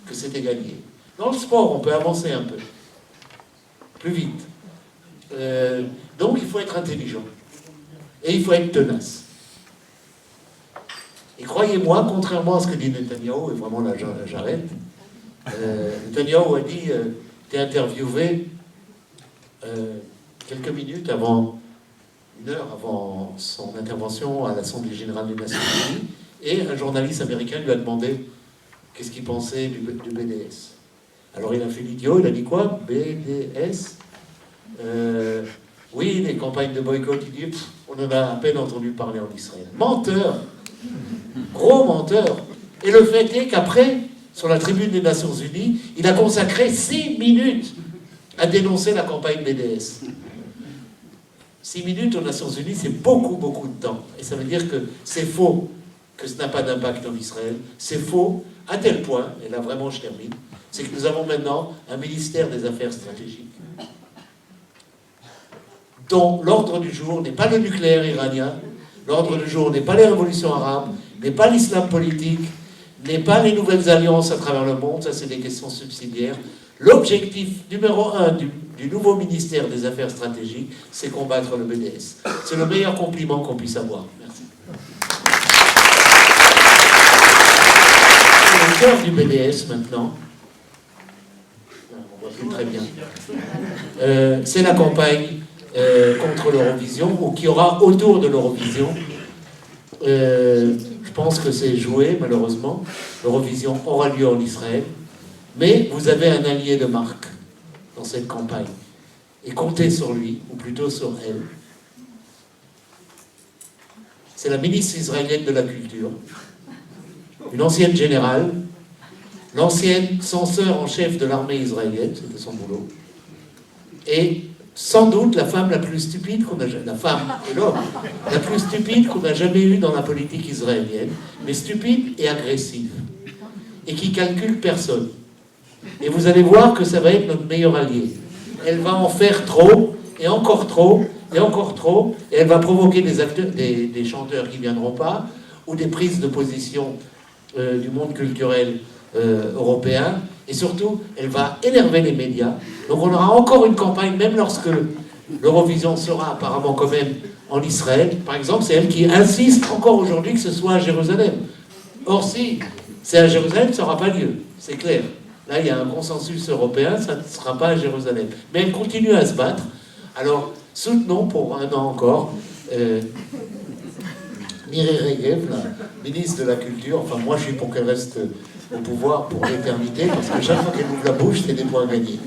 que c'était gagné. Dans le sport, on peut avancer un peu, plus vite. Donc il faut être intelligent. Et il faut être tenace. Et croyez-moi, contrairement à ce que dit Netanyahou, et vraiment là j'arrête, Netanyahou a dit, t'es interviewé quelques minutes avant, une heure avant son intervention à l'Assemblée Générale des Nations Unies, et un journaliste américain lui a demandé qu'est-ce qu'il pensait du BDS. Alors il a fait l'idiot, il a dit quoi? BDS. Oui, les campagnes de boycott, il dit, on en a à peine entendu parler en Israël. Menteur! Gros menteur! Et le fait est qu'après, sur la tribune des Nations Unies, il a consacré 6 minutes à dénoncer la campagne BDS. 6 minutes aux Nations Unies, c'est beaucoup, beaucoup de temps. Et ça veut dire que c'est faux que ce n'a pas d'impact en Israël. C'est faux à tel point, et là vraiment je termine, c'est que nous avons maintenant un ministère des Affaires stratégiques dont l'ordre du jour n'est pas le nucléaire iranien, l'ordre du jour n'est pas les révolutions arabes, n'est pas l'islam politique, n'est pas les nouvelles alliances à travers le monde, ça c'est des questions subsidiaires. L'objectif numéro 1 du nouveau ministère des Affaires stratégiques, c'est combattre le BDS. C'est le meilleur compliment qu'on puisse avoir. Merci. Le cœur du BDS maintenant, on voit plus très bien, c'est la campagne contre l'Eurovision, ou qui aura autour de l'Eurovision. Je pense que c'est joué, malheureusement. L'Eurovision aura lieu en Israël. Mais vous avez un allié de marque dans cette campagne. Et comptez sur lui, ou plutôt sur elle. C'est la ministre israélienne de la Culture, une ancienne générale, l'ancienne censeur en chef de l'armée israélienne, c'était son boulot, et sans doute la femme la plus stupide qu'on a jamais... La femme et l'homme la plus stupide qu'on a jamais eue dans la politique israélienne, mais stupide et agressive, et qui calcule personne. Et vous allez voir que ça va être notre meilleur allié. Elle va en faire trop, et encore trop, et encore trop, et elle va provoquer des chanteurs qui ne viendront pas, ou des prises de position du monde culturel européen, et surtout, elle va énerver les médias. Donc on aura encore une campagne, même lorsque l'Eurovision sera apparemment quand même en Israël. Par exemple, c'est elle qui insiste encore aujourd'hui que ce soit à Jérusalem. Or, si c'est à Jérusalem, ça n'aura pas lieu, c'est clair. Là, il y a un consensus européen, ça ne sera pas à Jérusalem. Mais elle continue à se battre. Alors, soutenons pour un an encore Miri Regev, la ministre de la Culture. Enfin, moi, je suis pour qu'elle reste au pouvoir pour l'éternité, parce que chaque fois qu'elle ouvre la bouche, c'est des points gagnés.